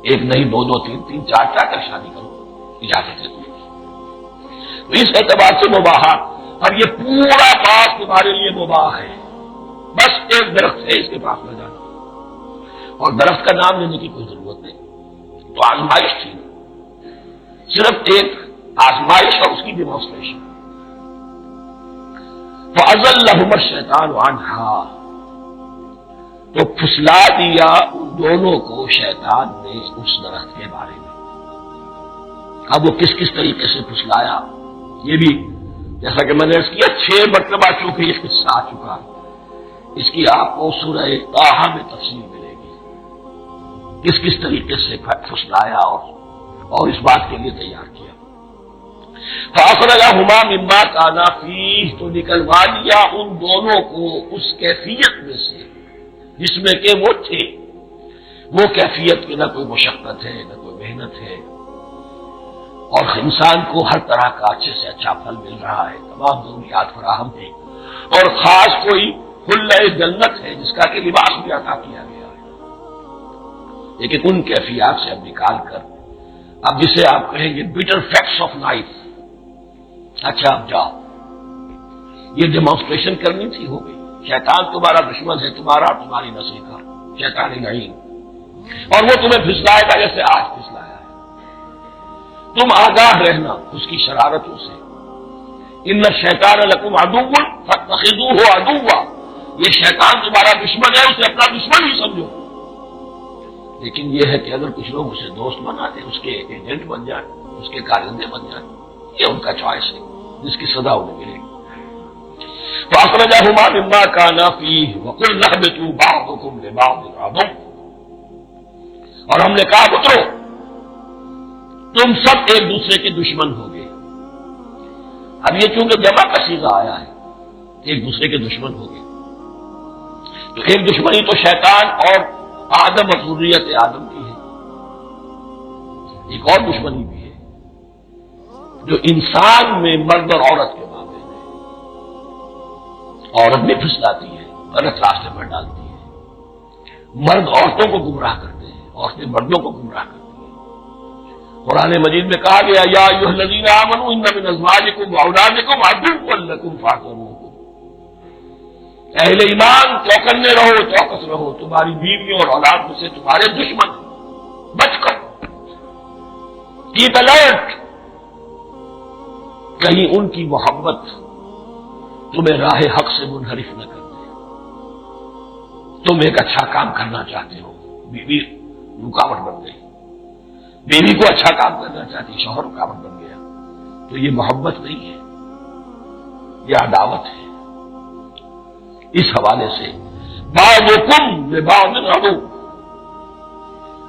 ایک نہیں، دو دو، تین تین، چار چار کر شادی کرو، اجازت ہے تو اس اعتبار سے مباحات، اور یہ پورا پاس تمہارے لیے مباح ہے، بس ایک درخت ہے اس کے پاس نہ جانا، اور درخت کا نام لینے کی کوئی ضرورت نہیں، تو آزمائش تھی، صرف ایک آزمائش اور اس کی ڈیمانسٹریشن۔ فَأَزَلَّهُمَا الشَّيْطَانُ عَنْهَا، تو پھسلا دیا ان دونوں کو شیطان نے اس درخت کے بارے میں۔ اب وہ کس کس طریقے سے پھسلایا، یہ بھی جیسا کہ میں نے عرض کیا 6 مرتبہ چونکہ یہ قصہ آ چکا، اس کی آپ کو سورہ طٰہٰ میں تفصیل ملے گی، کس کس طریقے سے پھسلایا اور اس بات کے لیے تیار کیا۔ فَأَخْرَجَهُمَا مِمَّا كَانَا فِيهِ، تو نکلوا دیا ان دونوں کو اس کیفیت میں سے جس میں کہ وہ تھے، وہ کیفیت کی نہ کوئی مشقت ہے نہ کوئی محنت ہے، اور انسان کو ہر طرح کا اچھے سے اچھا پھل مل رہا ہے، تمام ضروریات فراہم ہیں، اور خاص کوئی حلۂ جنت ہے جس کا کہ لباس بھی عطا کیا گیا ہے، لیکن ان کیفیات سے اب نکال کر، اب جسے آپ کہیں گے بیٹر فیکٹس آف لائف، اچھا اب جاؤ، یہ ڈیمانسٹریشن کرنی تھی، ہو گئی، شیطان تمہارا دشمن ہے، تمہارا اور تمہاری نسل کا شیطان لعین، اور وہ تمہیں پھسلائے گا جیسے آج پھسلایا ہے، تم آگاہ رہنا اس کی شرارتوں سے، ان الشیطان لکم عدو فاتخذوہ عدوا، یہ شیطان تمہارا دشمن ہے، اسے اپنا دشمن ہی سمجھو، لیکن یہ ہے کہ اگر کچھ لوگ اسے دوست بنا دیں، اس کے ایجنٹ بن جائیں، اس کے کارندے بن جائیں، یہ ان کا چوائس ہے جس کی سزا انہیں ملے گی۔ فَأَخْرَجَهُمَا مِمَّا كَانَا فِيهِ وَقُلْنَا اهْبِطُوا بَعْضُكُمْ لِبَعْضٍ عَدُوٌّ، اور ہم نے کہا اترو، تم سب ایک دوسرے کے دشمن ہو گے۔ اب یہ چونکہ جمع کا صیغہ آیا ہے، ایک دوسرے کے دشمن ہو گے، تو ایک دشمنی تو شیطان اور آدم اور ذریت آدم کی ہے، ایک اور دشمنی بھی ہے جو انسان میں مرد اور عورت کے معاملے میں، عورت بھی پھسلاتی ہے، غلط راستے پر ڈالتی ہے، مرد عورتوں کو گمراہ کرتے ہیں، عورتیں مردوں کو گمراہ کرتی ہیں۔ قرآن مجید میں کہا گیا یا ایھا الذین آمنوا ان من ازواجکم واولادکم عدوا لکم فاحذروہ، اہل ایمان چوکنے رہو، چوکس رہو، تمہاری بیویوں اور اولاد میں سے تمہارے دشمن بچ کر، کیپ الرٹ، کہیں ان کی محبت تمہیں راہ حق سے منحرف نہ کر دے۔ تم ایک اچھا کام کرنا چاہتے ہو، بیوی رکاوٹ بن گئی، بیوی کو اچھا کام کرنا چاہتی، شوہر رکاوٹ بن گیا، تو یہ محبت نہیں ہے، یہ عداوت ہے۔ اس حوالے سے بعضکم لبعض عدو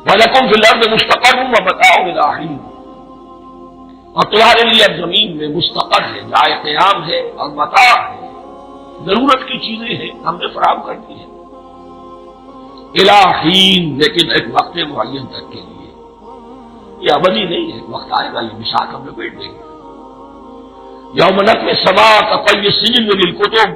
ولکم فی الارض مستقر ومتاع الی حین، اور تمہارے لیے اب زمین میں مستقر ہے، جائے قیام ہے، اور متاع ہے، ضرورت کی چیزیں ہیں ہم نے فراہم کر دی ہیں، الی حین، لیکن ایک وقت معین تک کے لیے، یہ ابدی نہیں ہے، ایک وقت آئے گا یہ بساط ہم لپیٹ دیں گے۔ یوم نطوی السماء کطی السجل للکتب،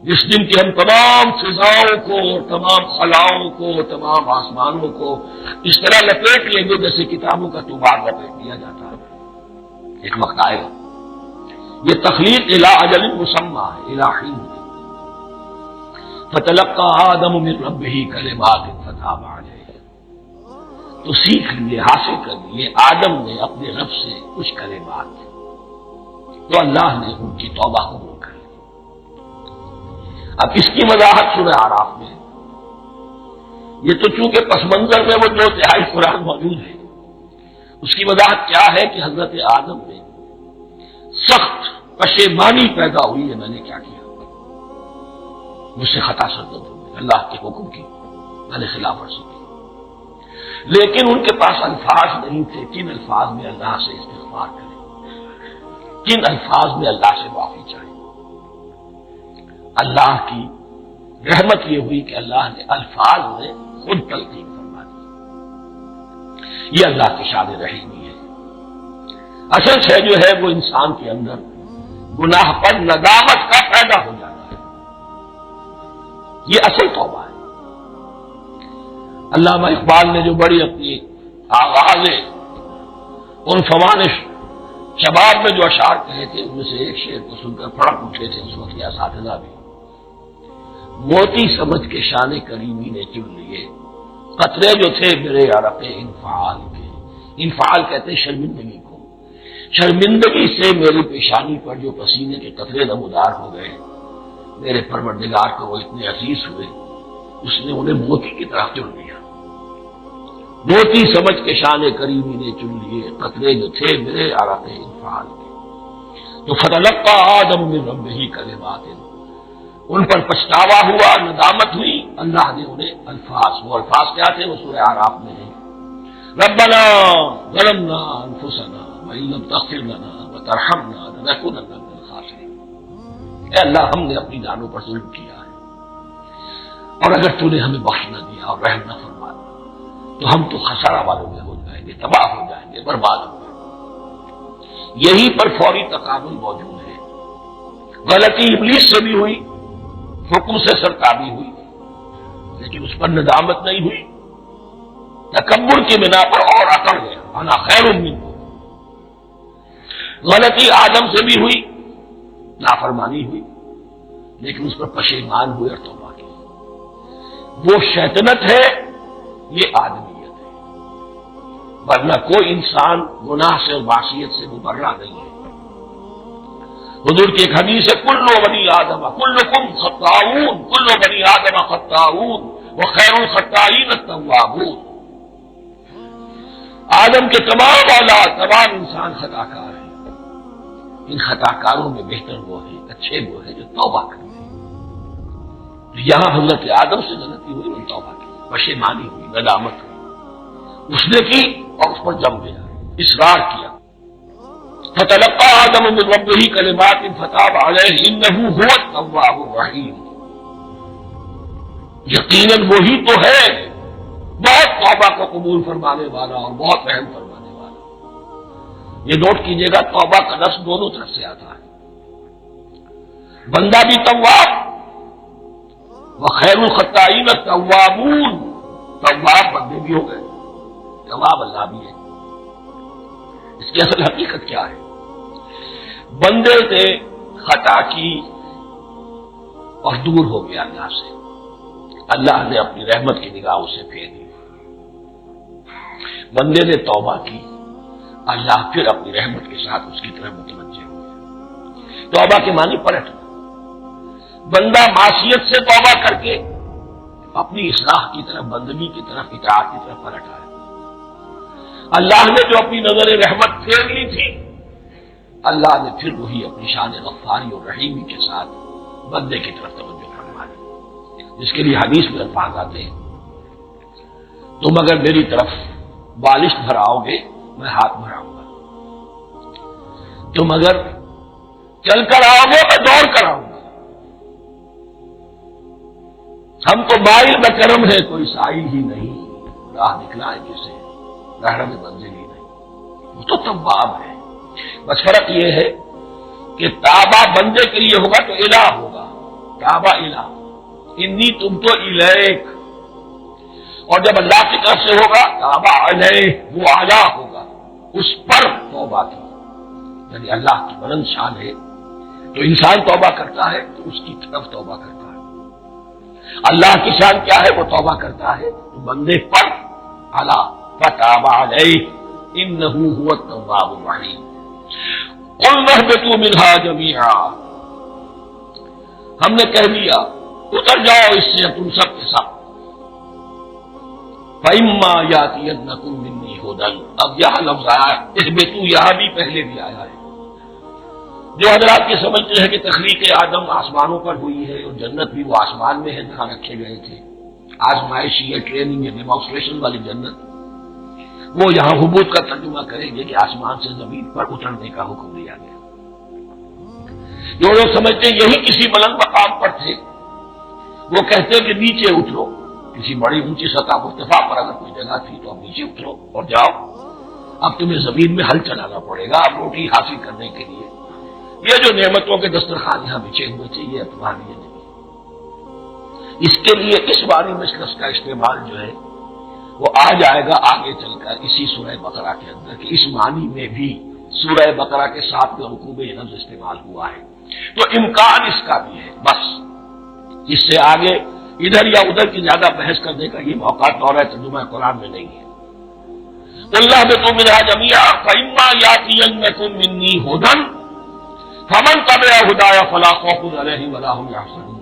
جس دن کہ ہم تمام فضاؤں کو اور تمام خلاؤں کو، تمام آسمانوں کو اس طرح لپیٹ لیں گے جیسے کتابوں کا طوبار لپیٹ دیا جاتا ہے۔ ایک وقت آئے گا، یہ تخلیق الی اجل مسمى ہے، الی حین۔ فتلقى آدم من ربہ کلمات فتاب علیہ، تو سیکھ لیے، حاصل کر لیے آدم نے اپنے رب سے کچھ کلمات، تو اللہ نے ان کی توبہ قبول کر لی۔ اب اس کی وضاحت سورہ اعراف میں، یہ تو چونکہ پس منظر میں وہ جو تہائی قرآن موجود ہے، اس کی وضاحت کیا ہے کہ حضرت آدم میں سخت پشیمانی پیدا ہوئی ہے، میں نے کیا کیا، مجھ سے خطا سرزد ہو گئی، اللہ کے حکم کی میں نے خلاف ورزی کی، لیکن ان کے پاس الفاظ نہیں تھے کن الفاظ میں اللہ سے استغفار کریں، کن الفاظ میں اللہ سے معافی چاہیں۔ اللہ کی رحمت یہ ہوئی کہ اللہ نے الفاظ میں خود تلقین فرما دی، یہ اللہ کی شان رحیمی ہے۔ اصل شے جو ہے وہ انسان کے اندر گناہ پر ندامت کا پیدا ہو جانا ہے، یہ اصل توبہ ہے۔ علامہ اقبال نے جو بڑی اپنی آغاز ان فوانش شباب میں جو اشعار کہے تھے، ان میں سے ایک شعر کو سن کر پھڑک اٹھے تھے اس وقت کے اساتذہ بھی، موتی سمجھ کے شان کریمی نے چن لیے قطرے جو تھے میرے عرق انفعال کے، انفعال کہتے ہیں شرمندگی کو، شرمندگی سے میری پیشانی پر جو پسینے کے قطرے نمودار ہو گئے، میرے پروردگار کو وہ اتنے عزیز ہوئے، اس نے انہیں موتی کی طرف چن لیا۔ موتی سمجھ کے شان کریمی نے چن لیے قطرے جو تھے میرے عرق انفعال کے، تو فتلقى آدم من ربہ کلمات، ان پر پچھتاوا ہوا، ندامت ہوئی، اللہ نے انہیں الفاظ، وہ الفاظ کیا تھے وہ سورہ اعراف میں ہیں، ربنا ظلمنا انفسنا وان لم تغفر لنا وترحمنا لنکونن من الخاسرین، اے اللہ ہم نے اپنی جانوں پر ظلم کیا ہے، اور اگر تو نے ہمیں بخش نہ دیا اور رحم نہ فرمایا تو ہم تو خسارہ والوں میں ہو جائیں گے، تباہ ہو جائیں گے، برباد ہو جائیں گے۔ یہی پر فوری تقابل موجود ہے۔ غلطی ابلیس سے بھی ہوئی، حکم سے سرتابی ہوئی، لیکن اس پر ندامت نہیں ہوئی، تکبر کی بنا پر اور اکڑ گیا، انا خیر منکم۔ غلطی آدم سے بھی ہوئی، نافرمانی ہوئی، لیکن اس پر پشیمان ہوئے اور توبہ کی۔ وہ شیطنت ہے، یہ آدمیت ہے، ورنہ کوئی انسان گناہ سے اور معصیت سے مبرہ نہیں ہے۔ حضور کی ایک حدیث ہے کل بنی آدم کلکم خطاؤون، کل بنی آدم خطاؤون وخیر الخطائین التوابون، آدم کے تمام اولاد، تمام انسان خطا کار ہیں، ان خطا کاروں میں بہتر وہ ہیں، اچھے وہ ہیں جو توبہ کرتے ہیں۔ یہاں حضرت آدم سے غلطی ہوئی، ان توبہ کی، پشیمانی ہوئی، ندامت ہوئی، اس نے کی اور اس پر جم گیا، اصرار کیا۔ فتلقى آدم من ربه كلمات فتاب عليه انه هو التواب الرحیم، یقیناً وہی تو ہے بہت توبہ کو قبول فرمانے والا اور بہت رحم فرمانے والا۔ یہ نوٹ کیجئے گا، توبہ کا لفظ دونوں طرف سے آتا ہے، بندہ بھی تواب وخیر الخطائین التوابون، تواب بندے بھی ہو گئے، تواب اللہ بھی ہے۔ اس کی اصل حقیقت کیا ہے؟ بندے سے خطا کی اور دور ہو گیا اللہ سے، اللہ نے اپنی رحمت کی نگاہ اسے پھیر دی۔ بندے نے توبہ کی، اللہ پھر اپنی رحمت کے ساتھ اس کی طرف متوجہ ہو گیا۔ توبہ کے معنی پلٹنا۔ بندہ معصیت سے توبہ کر کے اپنی اصلاح کی طرف، بندگی کی طرف، اطاعت کی طرف پلٹ آیا۔ اللہ نے جو اپنی نظر رحمت پھیر لی تھی، اللہ نے پھر وہی اپنی شان غفاری اور رحیمی کے ساتھ بندے کی طرف توجہ فرما دی، جس کے لیے حدیث میں الفاظ آتے ہیں، تم اگر میری طرف بالش بھراؤ گے میں ہاتھ بھراؤں گا، تم اگر چل کر آؤ گے میں دوڑ کر آؤں گا، ہم کو مائل بکرم ہے کوئی سائل ہی نہیں، راہ دکھلائے جسے رہنم منزل ہی نہیں، وہ تو تواب ہے۔ بس فرق یہ ہے کہ تابہ بندے کے لیے ہوگا تو الہ ہوگا، تابہ الہ، انی تم تو الیک، اور جب اللہ کی طرف سے ہوگا تابہ علیہ، وہ اعلیٰ ہوگا، اس پر توبہ کی، یعنی اللہ کی بلند شان ہے تو انسان توبہ کرتا ہے تو اس کی طرف توبہ کرتا ہے، اللہ کی شان کیا ہے؟ وہ توبہ کرتا ہے تو بندے پر اعلیٰ، فتاب علیہ انہ هو التواب الرحیم۔ قلنا اهبطوا منها جميعا، ہم نے کہہ دیا اتر جاؤ اس سے تم سب کے سب، فإما يأتينكم مني هدى، اب یہاں لفظ آیا اهبطوا، یہاں بھی پہلے بھی آیا ہے۔ جو حضرات یہ سمجھتے ہیں کہ تخلیق آدم آسمانوں پر ہوئی ہے اور جنت بھی وہ آسمان میں ہے جہاں رکھے گئے تھے، آزمائشی ہے، ٹریننگ ہے، ڈیمانسٹریشن والی جنت، وہ یہاں حبوط کا ترجمہ کریں گے کہ آسمان سے زمین پر اترنے کا حکم دیا گیا۔ جو لوگ سمجھتے ہیں یہی کسی بلند مقام پر تھے، وہ کہتے ہیں کہ نیچے اترو، کسی بڑی اونچی سطح مرتفع پر اگر کوئی جگہ تھی تو اب نیچے اترو اور جاؤ، اب تمہیں زمین میں ہل چلانا پڑے گا اب روٹی حاصل کرنے کے لیے، یہ جو نعمتوں کے دسترخوان یہاں بچھے ہوئے تھے یہ تمہارے لیے نہیں۔ اس کے لیے اس باری میں لفظ کا استعمال جو ہے وہ آ جائے گا آگے چل کر اسی سورہ بقرہ کے اندر، کہ اس معنی میں بھی سورہ بقرہ کے 7ویں رکوع میں یہ لفظ استعمال ہوا ہے، تو امکان اس کا بھی ہے۔ بس اس سے آگے ادھر یا ادھر کی زیادہ بحث کرنے کا یہ موقع دورہ ترجمہ قرآن میں نہیں ہے۔ اللہ بكم منها جميعا فإما يأتينكم مني هدى فمن تبع هداي فلا خوف عليهم ولا هم يحزنون،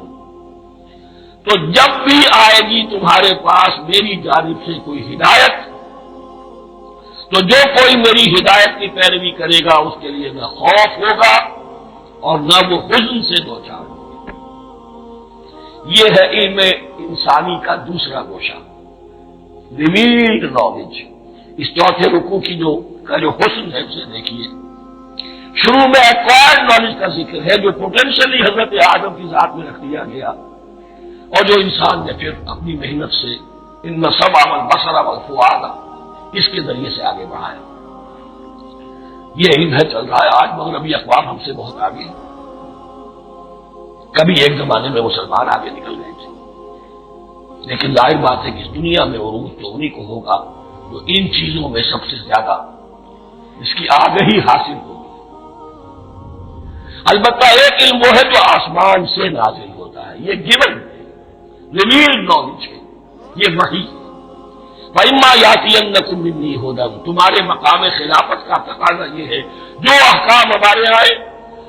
تو جب بھی آئے گی تمہارے پاس میری جانب سے کوئی ہدایت، تو جو کوئی میری ہدایت کی پیروی کرے گا اس کے لیے نہ خوف ہوگا اور نہ وہ حزن سے دوچار ہوگا۔ یہ ہے علم انسانی کا دوسرا گوشہ، ریویلڈ نالج۔ اس چوتھے رکوع کی جو حسن ہے اسے دیکھیے، شروع میں ایکوائرڈ نالج کا ذکر ہے جو پوٹینشلی حضرت آدم کی ذات میں رکھ دیا گیا، اور جو انسان نے پھر اپنی محنت سے ان السمع والبصر والفؤاد اس کے ذریعے سے آگے بڑھایا۔ یہ علم ہے چل رہا ہے، آج مغربی اقوام ہم سے بہت آگے ہیں، کبھی ایک زمانے میں مسلمان آگے نکل گئے تھے، لیکن ظاہر بات ہے کہ اس دنیا میں عروج تو انہیں کو ہوگا جو ان چیزوں میں سب سے زیادہ اس کی آگہی حاصل ہوگی۔ البتہ ایک علم وہ ہے جو آسمان سے نازل ہوتا ہے، یہ گیون ہے، ریویلڈ نالج ہے، یہ وحی ہے۔ فإما يأتينكم مني هدى، تمہارے مقام خلافت کا تقاضا یہ ہے جو احکام ہمارے آئے،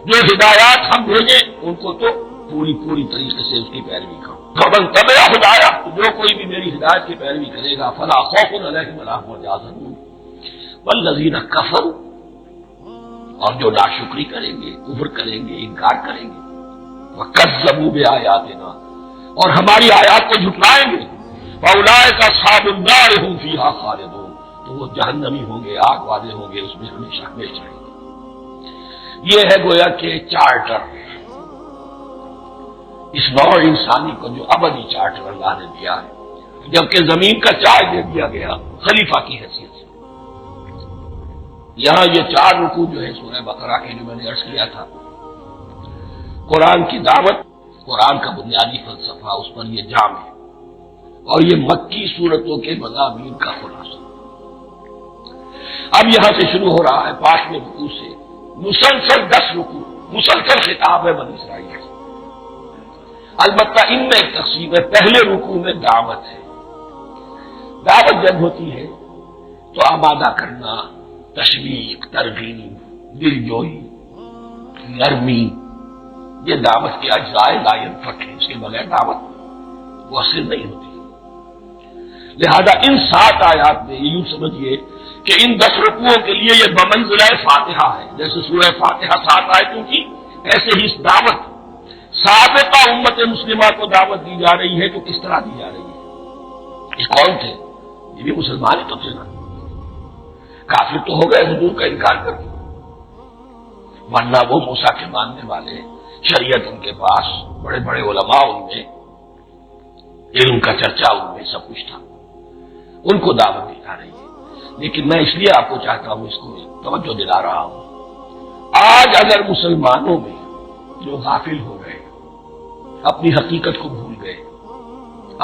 جو ہدایات ہم بھیجیں ان کو تو پوری طریقے سے اس کی پیروی کرو۔ فمن تبع ہدایا، جو کوئی بھی میری ہدایت کی پیروی کرے گا فلا خوف علیہم ولا هم يحزنون والذین کفروا، اور جو ناشکری کریں گے، کفر کریں گے، انکار کریں گے، وکذبوا بآیاتنا، اور ہماری آیات کو جھٹلائیں گے، فاولئک اصحاب النار هم فیہا خالدون، تو وہ جہنمی ہوں گے، آگ والے ہوں گے، اس میں ہمیشہ ہمیشہ رہیں گے۔ یہ ہے گویا کہ چارٹر، اس نوع انسانی کو جو ابدی چارٹر اللہ نے دیا ہے، جبکہ زمین کا چارج دے دیا گیا خلیفہ کی حیثیت سے۔ یہاں یہ 4 رکوع جو ہے سورہ بقرہ کے جو میں نے عرض کیا تھا، قرآن کی دعوت، قرآن کا بنیادی فلسفہ، اس پر یہ جام ہے، اور یہ مکی صورتوں کے مضامین کا خلاصہ۔ اب یہاں سے شروع ہو رہا ہے 5ویں رکوع سے مسلسل 10 رکوع، مسلسل خطاب ہے بنی اسرائیل سے۔ البتہ ان میں ایک تقسیم ہے، پہلے رکوع میں دعوت ہے۔ دعوت جب ہوتی ہے تو آمادہ کرنا، تشویق، ترغیب، دل جوئی، نرمی، یہ دعوت کے اجزاء لا ينفک ہے، اس کے بغیر دعوت مؤثر نہیں ہوتی۔ لہذا ان 7 آیات میں یوں سمجھیے کہ ان 10 رکوعوں کے لیے یہ بمنزلہ فاتحہ ہے، جیسے سورہ فاتحہ 7 آیتوں کی، ایسے ہی اس دعوت سابقہ امت مسلمہ کو دعوت دی جا رہی ہے تو کس طرح دی جا رہی ہے؟ یہ کون تھے؟ یہ بھی مسلمان ہی تو تھے نا، کافر تو ہو گئے حضور کا انکار کر کے، ورنہ وہ موسیٰ کے ماننے والے، شریعت ان کے پاس، بڑے بڑے علماء ان میں، علم کا چرچا ان میں، سب کچھ تھا، ان کو دعوت دی جا رہی ہے۔ لیکن میں اس لیے آپ کو چاہتا ہوں، اس کو توجہ دلا رہا ہوں، آج اگر مسلمانوں میں جو غافل ہو گئے، اپنی حقیقت کو بھول گئے،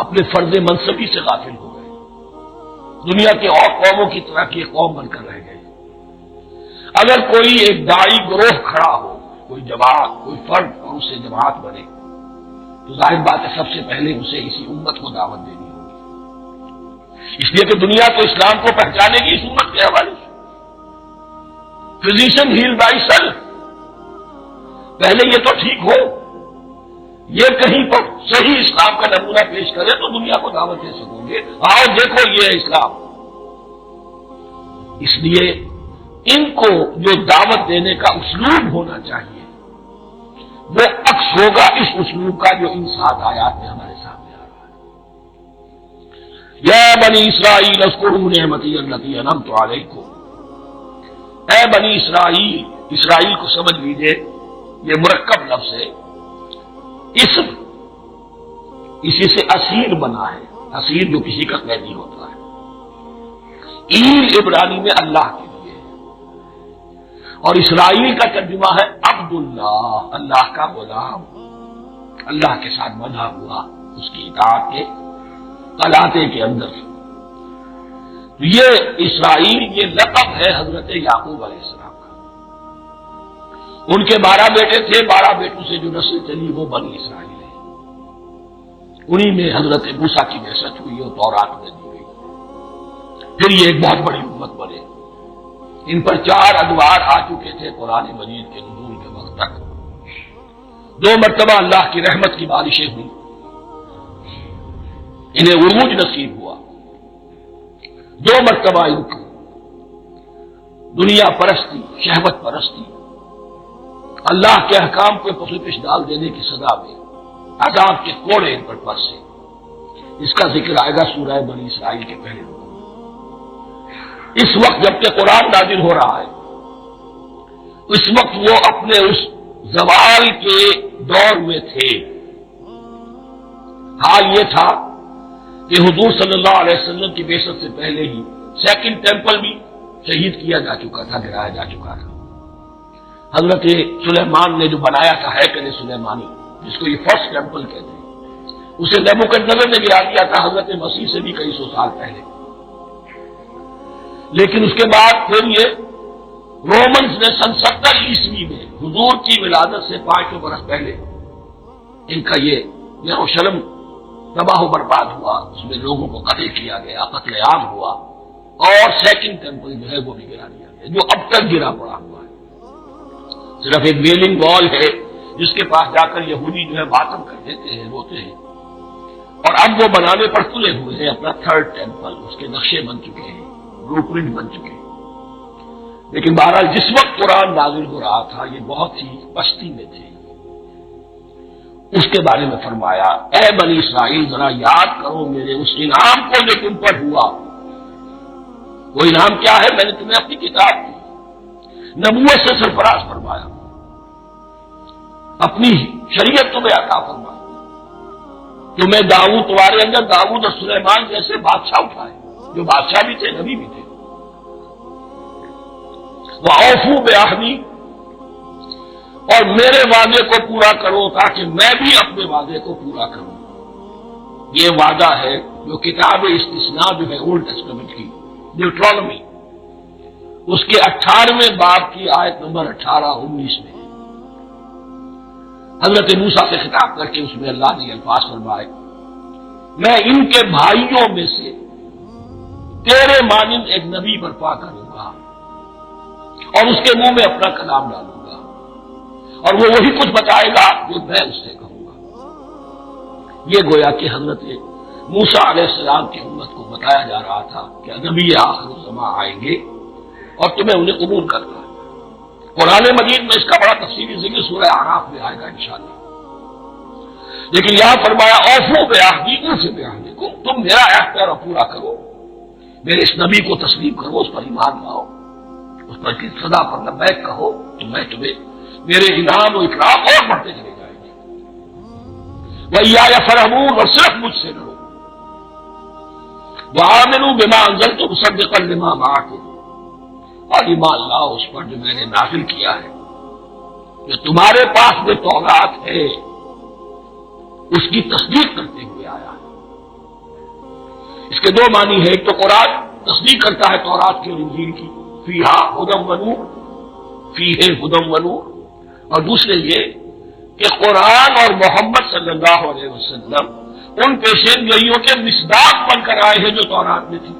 اپنے فرض منصبی سے غافل ہو گئے، دنیا کے اور قوموں کی طرح کی ایک قوم بن کر رہ گئے، اگر کوئی ایک داعی گروہ کھڑا ہو، کوئی جماعت، کوئی فرد، اور اسے جماعت بنے، تو ظاہر بات ہے سب سے پہلے اسے اسی امت کو دعوت دینی ہوگی، اس لیے کہ دنیا تو اسلام کو پہچانے گی اس امت کے حوالے سے۔ فزیشین ہیل بائی سیلف، پہلے یہ تو ٹھیک ہو، یہ کہیں پر صحیح اسلام کا نمونہ پیش کرے تو دنیا کو دعوت دے سکو گے، آؤ دیکھو یہ ہے اسلام۔ اس لیے ان کو جو دعوت دینے کا اسلوب ہونا چاہیے وہ عکس ہوگا اس اسلوب کا جو ان 7 آیات میں ہمارے سامنے آ رہا ہے۔ یا بنی اسرائیل اذکروا نعمتی التی انعمت علیکم، اے بنی اسرائیل، اسرائیل کو سمجھ لیجئے یہ مرکب لفظ ہے، اسم اسی سے اسیر بنا ہے، اسیر جو کسی کا قیدی ہوتا ہے، ایل عبرانی میں اللہ کے لیے، اور اسرائیل کا ترجمہ ہے عبداللہ، اللہ کا غلام، اللہ کے ساتھ بندھا ہوا اس کی اطاعت کے قلاتے کے اندر۔ یہ اسرائیل یہ لقب ہے حضرت یعقوب علیہ السلام کا، ان کے 12 بیٹے تھے، 12 بیٹوں سے جو نسل چلی وہ بنی اسرائیل ہے، انہی میں حضرت موسیٰ کی بعثت ہوئی اور تورات میں دی گئی، پھر یہ ایک بہت بڑی امت بنے، ان پر 4 ادوار آ چکے تھے قرآن مجید کے نزول کے وقت تک، 2 مرتبہ اللہ کی رحمت کی بارشیں ہوئی، انہیں عروج نصیب ہوا، 2 مرتبہ ان کو دنیا پرستی، شہوت پرستی، اللہ کے احکام کو پسوپش ڈال دینے کی سزا میں عذاب کے کوڑے ان پر برسے۔ اس کا ذکر آئے گا سورہ بنی اسرائیل کے پہلے رکوع۔ اس وقت جبکہ قرآن نازل ہو رہا ہے، اس وقت وہ اپنے اس زوال کے دور میں تھے۔ حال یہ تھا کہ حضور صلی اللہ علیہ وسلم کی بعثت سے پہلے ہی 2nd ٹیمپل بھی شہید کیا جا چکا تھا، گرایا جا چکا تھا۔ حضرت سلیمان نے جو بنایا تھا ہیکل سلیمانی، جس کو یہ 1st ٹیمپل کہتے ہیں، اسے نیبوکدنیزر نے گرا دیا تھا حضرت مسیح سے بھی کئی 100 سال پہلے۔ لیکن اس کے بعد پھر یہ رومنز نے سن 70 عیسوی میں حضور کی ولادت سے 500 برس پہلے ان کا یہ یروشلم تباہ و برباد ہوا، اس میں لوگوں کو قتل کیا گیا، قتل عام ہوا، اور 2nd ٹیمپل جو ہے وہ بھی گرا دیا گیا، جو اب تک گرا پڑا ہوا ہے۔ صرف ایک ویلنگ وال ہے جس کے پاس جا کر یہودی جو ہے ماتم کر دیتے ہیں، روتے ہیں، اور اب وہ بنانے پر تلے ہوئے ہیں اپنا 3rd ٹیمپل، اس کے نقشے بن چکے ہیں، بلو پرنٹ بن چکے ہیں۔ لیکن بہرحال جس وقت قرآن نازل ہو رہا تھا یہ بہت ہی پستی میں تھے۔ اس کے بارے میں فرمایا، اے بنی اسرائیل ذرا یاد کرو میرے اس انعام کو جو تم پر ہوا۔ وہ انعام کیا ہے؟ میں نے تمہیں اپنی کتاب دی، نبوت سے سرفراز فرمایا، اپنی شریعت تمہیں عطا فرمائی، تمہیں داؤد، تمہارے اندر داؤد اور سلیمان جیسے بادشاہ اٹھائے جو بادشاہ بھی تھے، نبی بھی تھے۔ وَأَوْفُوا بِعَهْدِي، اور میرے وعدے کو پورا کرو تاکہ میں بھی اپنے وعدے کو پورا کروں۔ یہ وعدہ ہے جو کتاب استثناء جو ہے اولڈ ٹیسٹمنٹ کی، ڈیوٹرانومی، اس کے 18ویں باب کی آیت نمبر 18-19 میں حضرت موسیٰ سے خطاب کر کے اس میں اللہ نے الفاظ فرمائے، میں ان کے بھائیوں میں سے تیرے مانند ایک نبی برپا کروں گا اور اس کے منہ میں اپنا کلام ڈالوں گا اور وہ وہی کچھ بتائے گا جو میں اس سے کہوں گا۔ یہ گویا کہ حضرت موسیٰ علیہ السلام کی امت کو بتایا جا رہا تھا کہ نبی آخر الزماں آئیں گے اور تمہیں انہیں قبول کرنا ہے۔ قرآن مجید میں اس کا بڑا تفصیلی ذکر سورہ اعراف میں آئے گا انشاءاللہ، لیکن یہاں فرمایا اوفو بعہدی اوف بعہدکم، تم میرا عہد پیرا پورا کرو، میرے اس نبی کو تسلیم کرو، اس پر ایمان لاؤ، اس پر کی صدا پر لبیک کہو، تو میں تمہیں میرے انعام و اکرام اور بڑھتے چلے جائیں گے۔ وَإِيَّايَ فَارْهَبُونِ، اور صرف مجھ سے ڈرو۔ وَآمِنُوا بِمَا أَنزَلْتُ مُصَدِّقًا لِمَا مَعَكُمْ، اور ایمان لاؤ اس پر جو میں نے نازل کیا ہے، جو تمہارے پاس جو تورات ہے اس کی تصدیق کرتے ہوئے آیا ہے۔ اس کے دو معنی ہے، ایک تو قرآن تصدیق کرتا ہے تورات کی اور انجیل کی، فیہا ھدی ونور، فیہ ھدی ونور، اور دوسرے یہ کہ قرآن اور محمد صلی اللہ علیہ وسلم ان پیشین گوئیوں کے مصداق بن کر آئے ہیں جو تورات میں تھی،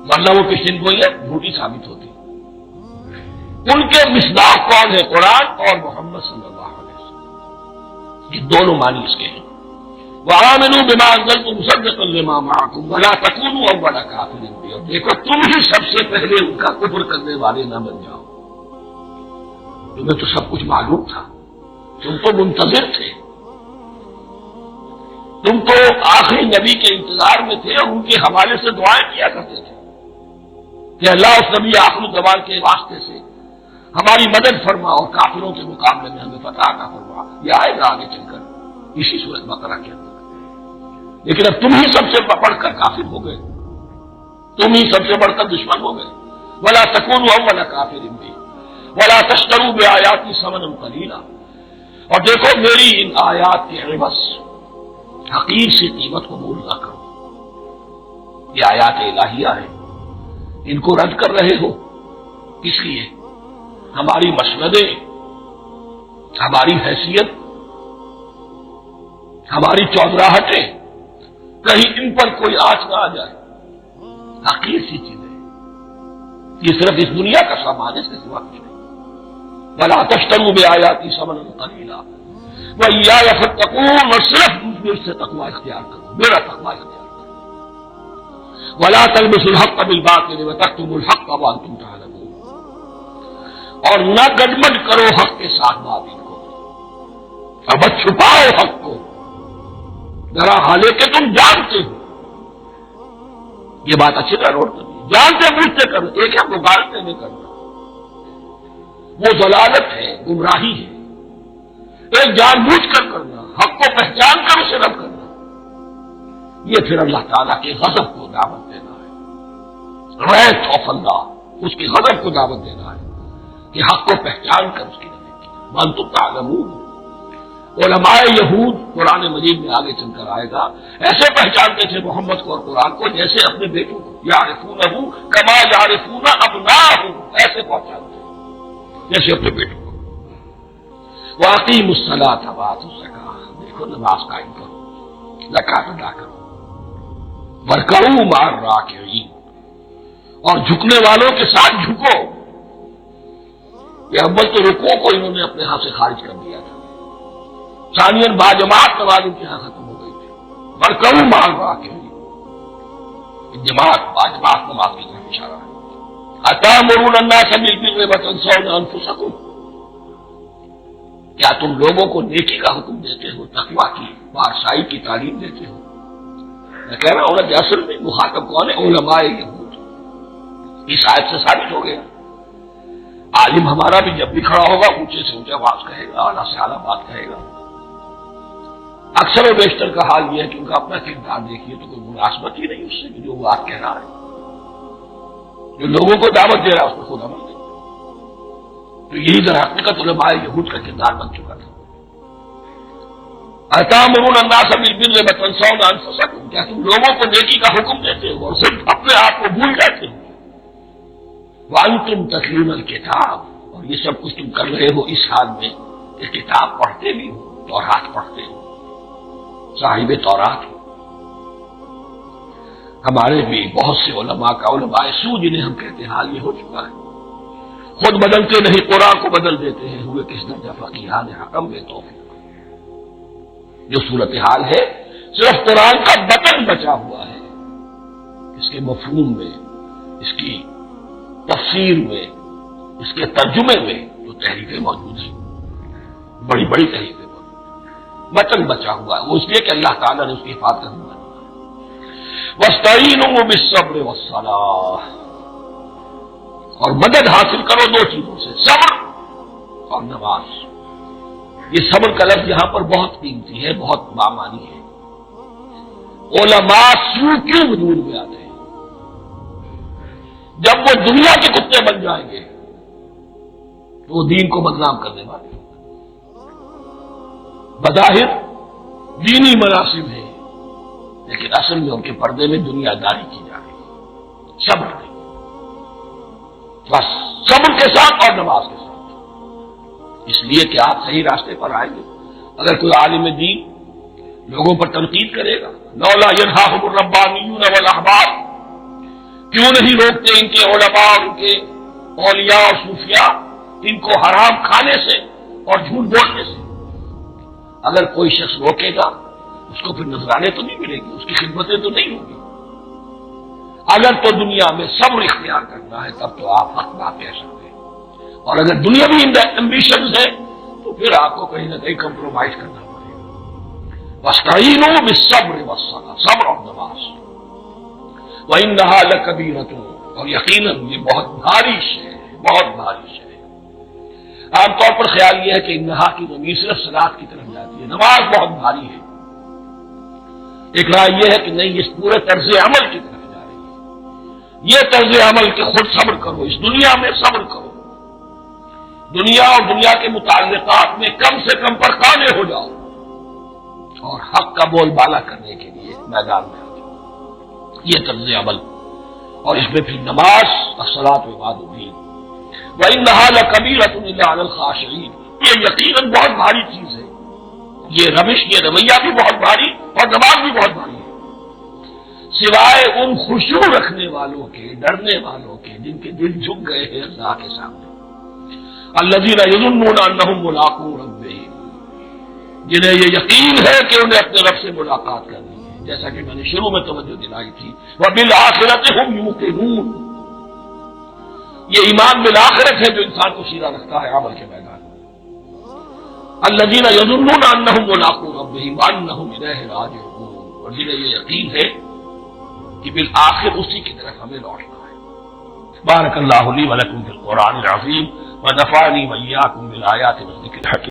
ورنہ وہ پیشین گوئیاں جھوٹی ثابت ہوتی۔ ان کے مصداق کون ہے؟ قرآن اور محمد صلی اللہ علیہ وسلم، یہ دونوں معنی اس کے ہیں۔ وَآمِنُوا بِمَا أَنزَلْتُ مُصَدِّقًا لِمَا مَعَكُمْ وَلَا تَكُونُوا أَوَّلَ كَافِرٍ بِهِ، اور دیکھو تم ہی سب سے پہلے ان کا کفر کرنے والے نہ بن جاؤ، تمہیں تو سب کچھ معلوم تھا، تم تو منتظر تھے، تم تو آخری نبی کے انتظار میں تھے اور ان کے حوالے سے دعائیں کیا کرتے تھے کہ اللہ اس نبی آخر الزمان کے واسطے سے ہماری مدد فرما اور کافروں کے مقابلے میں ہمیں فتح عطا فرما۔ یہ آئے گا آگے چل کر اسی سورۃ بقرہ کے اندر، لیکن اب تم ہی سب سے بڑھ کر کافر ہو گئے، تم ہی سب سے بڑھ کر دشمن ہو گئے۔ وَلَا تَكُونُوا أَوَّلَ كَافِرٍ بِهِ وَلَا تَشْتَرُوا بِآيَاتِي ثَمَنًا قَلِيلًا، اور دیکھو میری ان آیات کے عوض حقیر سی قیمت قبول نہ کرو۔ یہ آیات الہیہ ہیں، ان کو رد کر رہے ہو کس لیے؟ ہماری مسندیں، ہماری حیثیت، ہماری چودراہٹیں، کہیں ان پر کوئی آنچ نہ آ جائے۔ حقیر سی چیزیں، یہ صرف اس دنیا کا سامان ہے، اس کے سوا کچھ نہیں۔ وَلَا تَشْتَرُوا بِآيَاتِي ثَمَنًا قَلِيلًا وَإِيَّايَ فَاتَّقُونِ، اور صرف مجھ سے تقوی اختیار کرو، میرا تقوی اختیار کرو۔ وَلَا تَلْبِسُوا الْحَقَّ بِالْبَاطِلِ وَتَكْتُمُوا الْحَقَّ وَأَنْتُمْ تَعْلَمُونَ، اور نہ گڈمڈ کرو حق کے ساتھ باطل کو، اور بس چھپاؤ حق کو، ذرا حالے کہ تم جانتے ہو۔ یہ بات اچھی طرح نوٹ کرنی، جانتے بوجھتے کرو، ایک ہے مغالطے میں کرنا، وہ ضلالت ہے، گمراہی ہے۔ ایک جان بوجھ کر کرنا، حق کو پہچان کر اسے رد کرنا، یہ پھر اللہ تعالیٰ کے غضب کو دعوت دینا ہے، ریت آف اللہ، اس کے غضب کو دعوت دینا ہے کہ حق کو پہچان کر اس کی نفی کی۔ وَأَنْتُمْ تَعْلَمُونَ، علماء یہود قرآن مجید میں آگے چل کر آئے گا ایسے پہچانتے تھے محمد کو اور قرآن کو جیسے اپنے بیٹوں کو، یعرفونہ کما یعرفون ابناءہم، ایسے پہچانتے جیسے اپنے بیٹوں کو۔ وَأَقِیمُوا الصَّلَاةَ وَآتُوا الزَّکَاةَ، دیکھو نماز قائم کرو، زکات ادا کرو۔ وَارْکَعُوا مَعَ الرَّاکِعِینَ، اور جھکنے والوں کے ساتھ جھکو۔ یہ اول تو رکوع کو انہوں نے اپنے ہاتھ سے خارج کر دیا تھا، ثانیاً باجماعت نماز ان کے یہاں ختم ہو گئی تھی۔ وَارْکَعُوا مَعَ الرَّاکِعِینَ، جماعت باجماعت نماز کی طرف اشارہ ہے۔ أَتَأْمُرُونَ النَّاسَ بِالْبِرِّ وَتَنْسَوْنَ أَنفُسَكُمْ، کیا تم لوگوں کو نیکی کا حکم دیتے ہو، تقویٰ کی، پارسائی کی تعلیم دیتے ہو؟ میں کہہ رہا ہوں کہ اصل میں مخاطب کون ہے؟ علماء یہود۔ اس آیت سے ثابت ہو گیا عالم ہمارا بھی جب بھی کھڑا ہوگا اونچے سے اونچا بات کہے گا، اعلیٰ سے اعلیٰ بات کہے گا۔ اکثر و بیشتر کا حال یہ ہے کہ ان کا اپنا کردار دیکھیے تو کوئی مناسبت ہی نہیں اس سے جو بات کہہ رہا ہے، جو لوگوں کو دعوت دے رہا ہے اس میں خود عمل نہیں۔ تو یہی در حقیقت علماء یہود کا کردار بن چکا تھا۔ اتامرون الناس بالبر وتنسون انفسکم، کیا تم لوگوں کو نیکی کا حکم دیتے ہو اور صرف اپنے آپ کو بھول جاتے ہو؟ وانتم تتلون الکتاب، اور یہ سب کچھ تم کر رہے ہو اس حال میں کہ کتاب پڑھتے بھی ہو، تورات پڑھتے ہو، صاحب تورات ہو۔ ہمارے بھی بہت سے علماء کا علماء سو جنہیں ہم کہتے ہیں حال یہ ہو چکا ہے، خود بدلتے نہیں قرآن کو بدل دیتے ہیں، ہوئے کس درجہ فقیہان حکم بے توفیق۔ جو صورتحال ہے صرف قرآن کا بطن بچا ہوا ہے، اس کے مفہوم میں، اس کی تفسیر میں، اس کے ترجمے میں جو تحریفیں موجود ہیں، بڑی بڑی تحریفیں موجود ہیں، بطن بچا ہوا ہے، وہ اس لیے کہ اللہ تعالیٰ نے اس کی حفاظت کرنا ہے۔ وَاسْتَعِینُوا بِالصَّبْرِ وَالصَّلَاةِ، اور مدد حاصل کرو دو چیزوں سے، صبر اور نماز۔ یہ صبر کا لفظ یہاں پر بہت قیمتی ہے، بہت بامانی ہے۔ علماء سو کیوں وجود میں آتے ہیں؟ جب وہ دنیا کے کتے بن جائیں گے تو وہ دین کو بدنام کرنے والے ہیں۔ بظاہر دینی مناسب ہے، لیکن اصل میں ان کے پردے میں دنیا داری کی جا رہی ہے، صبر نہیں، بس صبر کے ساتھ اور نماز کے ساتھ، اس لیے کہ آپ صحیح راستے پر آئیں گے۔ اگر کوئی عالم دین لوگوں پر تنقید کرے گا، لولا ینہاہم الربانیون والاحبار، کیوں نہیں روکتے ان کے علماء اور ان کے اولیاء اور صوفیاء ان کو حرام کھانے سے اور جھوٹ بولنے سے؟ اگر کوئی شخص روکے گا اس کو پھر نذرانے تو نہیں ملے گی، اس کی خدمتیں تو نہیں ہوں گی۔ اگر تو دنیا میں صبر اختیار کرنا ہے تب تو آپ حق بات کہہ سکتے ہیں، اور اگر دنیاوی ایمبیشنز ہے تو پھر آپ کو کہیں نہ کہیں کمپرومائز کرنا پڑے گا۔ وَاسْتَعِینُوا بِالصَّبْرِ وَالصَّلَاةِ، صبر اور نماز۔ وَإِنَّهَا لَكَبِیرَةٌ، اور یقیناً یہ بہت بھاری شے ہے، بہت بھاری شے ہے۔ عام طور پر خیال یہ ہے کہ انہا کی ضمیر صرف صلاۃ کی طرف جاتی ہے، نماز بہت بھاری ہے۔ ایک رائے یہ ہے کہ نہیں، اس پورے طرز عمل کی طرف جا رہی ہے، یہ طرز عمل کہ خود صبر کرو، اس دنیا میں صبر کرو، دنیا اور دنیا کے متعلقات میں کم سے کم پر قانع ہو جاؤ، اور حق کا بول بالا کرنے کے لیے میدان میں آ جاؤ، یہ طرز عمل۔ اور اس میں پھر نماز، الصلاۃ وعباد الدین۔ وَإِنَّهَا لَكَبِیرَةٌ إِلَّا عَلَى الْخَاشِعِینَ، یہ یقیناً بہت بھاری چیز ہے، یہ روش، یہ رویہ بھی بہت بھاری اور نماز بھی بہت بھاری ہے، سوائے ان خشوع رکھنے والوں کے، ڈرنے والوں کے، جن کے دل جھک گئے ہیں اللہ کے سامنے۔ الذین یظنون انہم ملاقو ربہم، جنہیں یہ یقین ہے کہ انہیں اپنے رب سے ملاقات کرنی ہے، جیسا کہ میں نے شروع میں توجہ دلائی تھی، وبالآخرۃ ہم یوقنون، یہ ایمان بالآخرت ہے جو انسان کو سیدھا رکھتا ہے عمل کے میدان میں۔ الذین یظنون انہم ملاقو ربہم وانہم الیہ راجعون، اور جنہیں یہ یقین ہے کہ بالآخر اسی کی طرف ہمیں لوٹنا ہے۔ بارک اللہ لی ولکم فی القرآن العظیم ونفعنی وإیاکم بالآیات والذکر الحکیم۔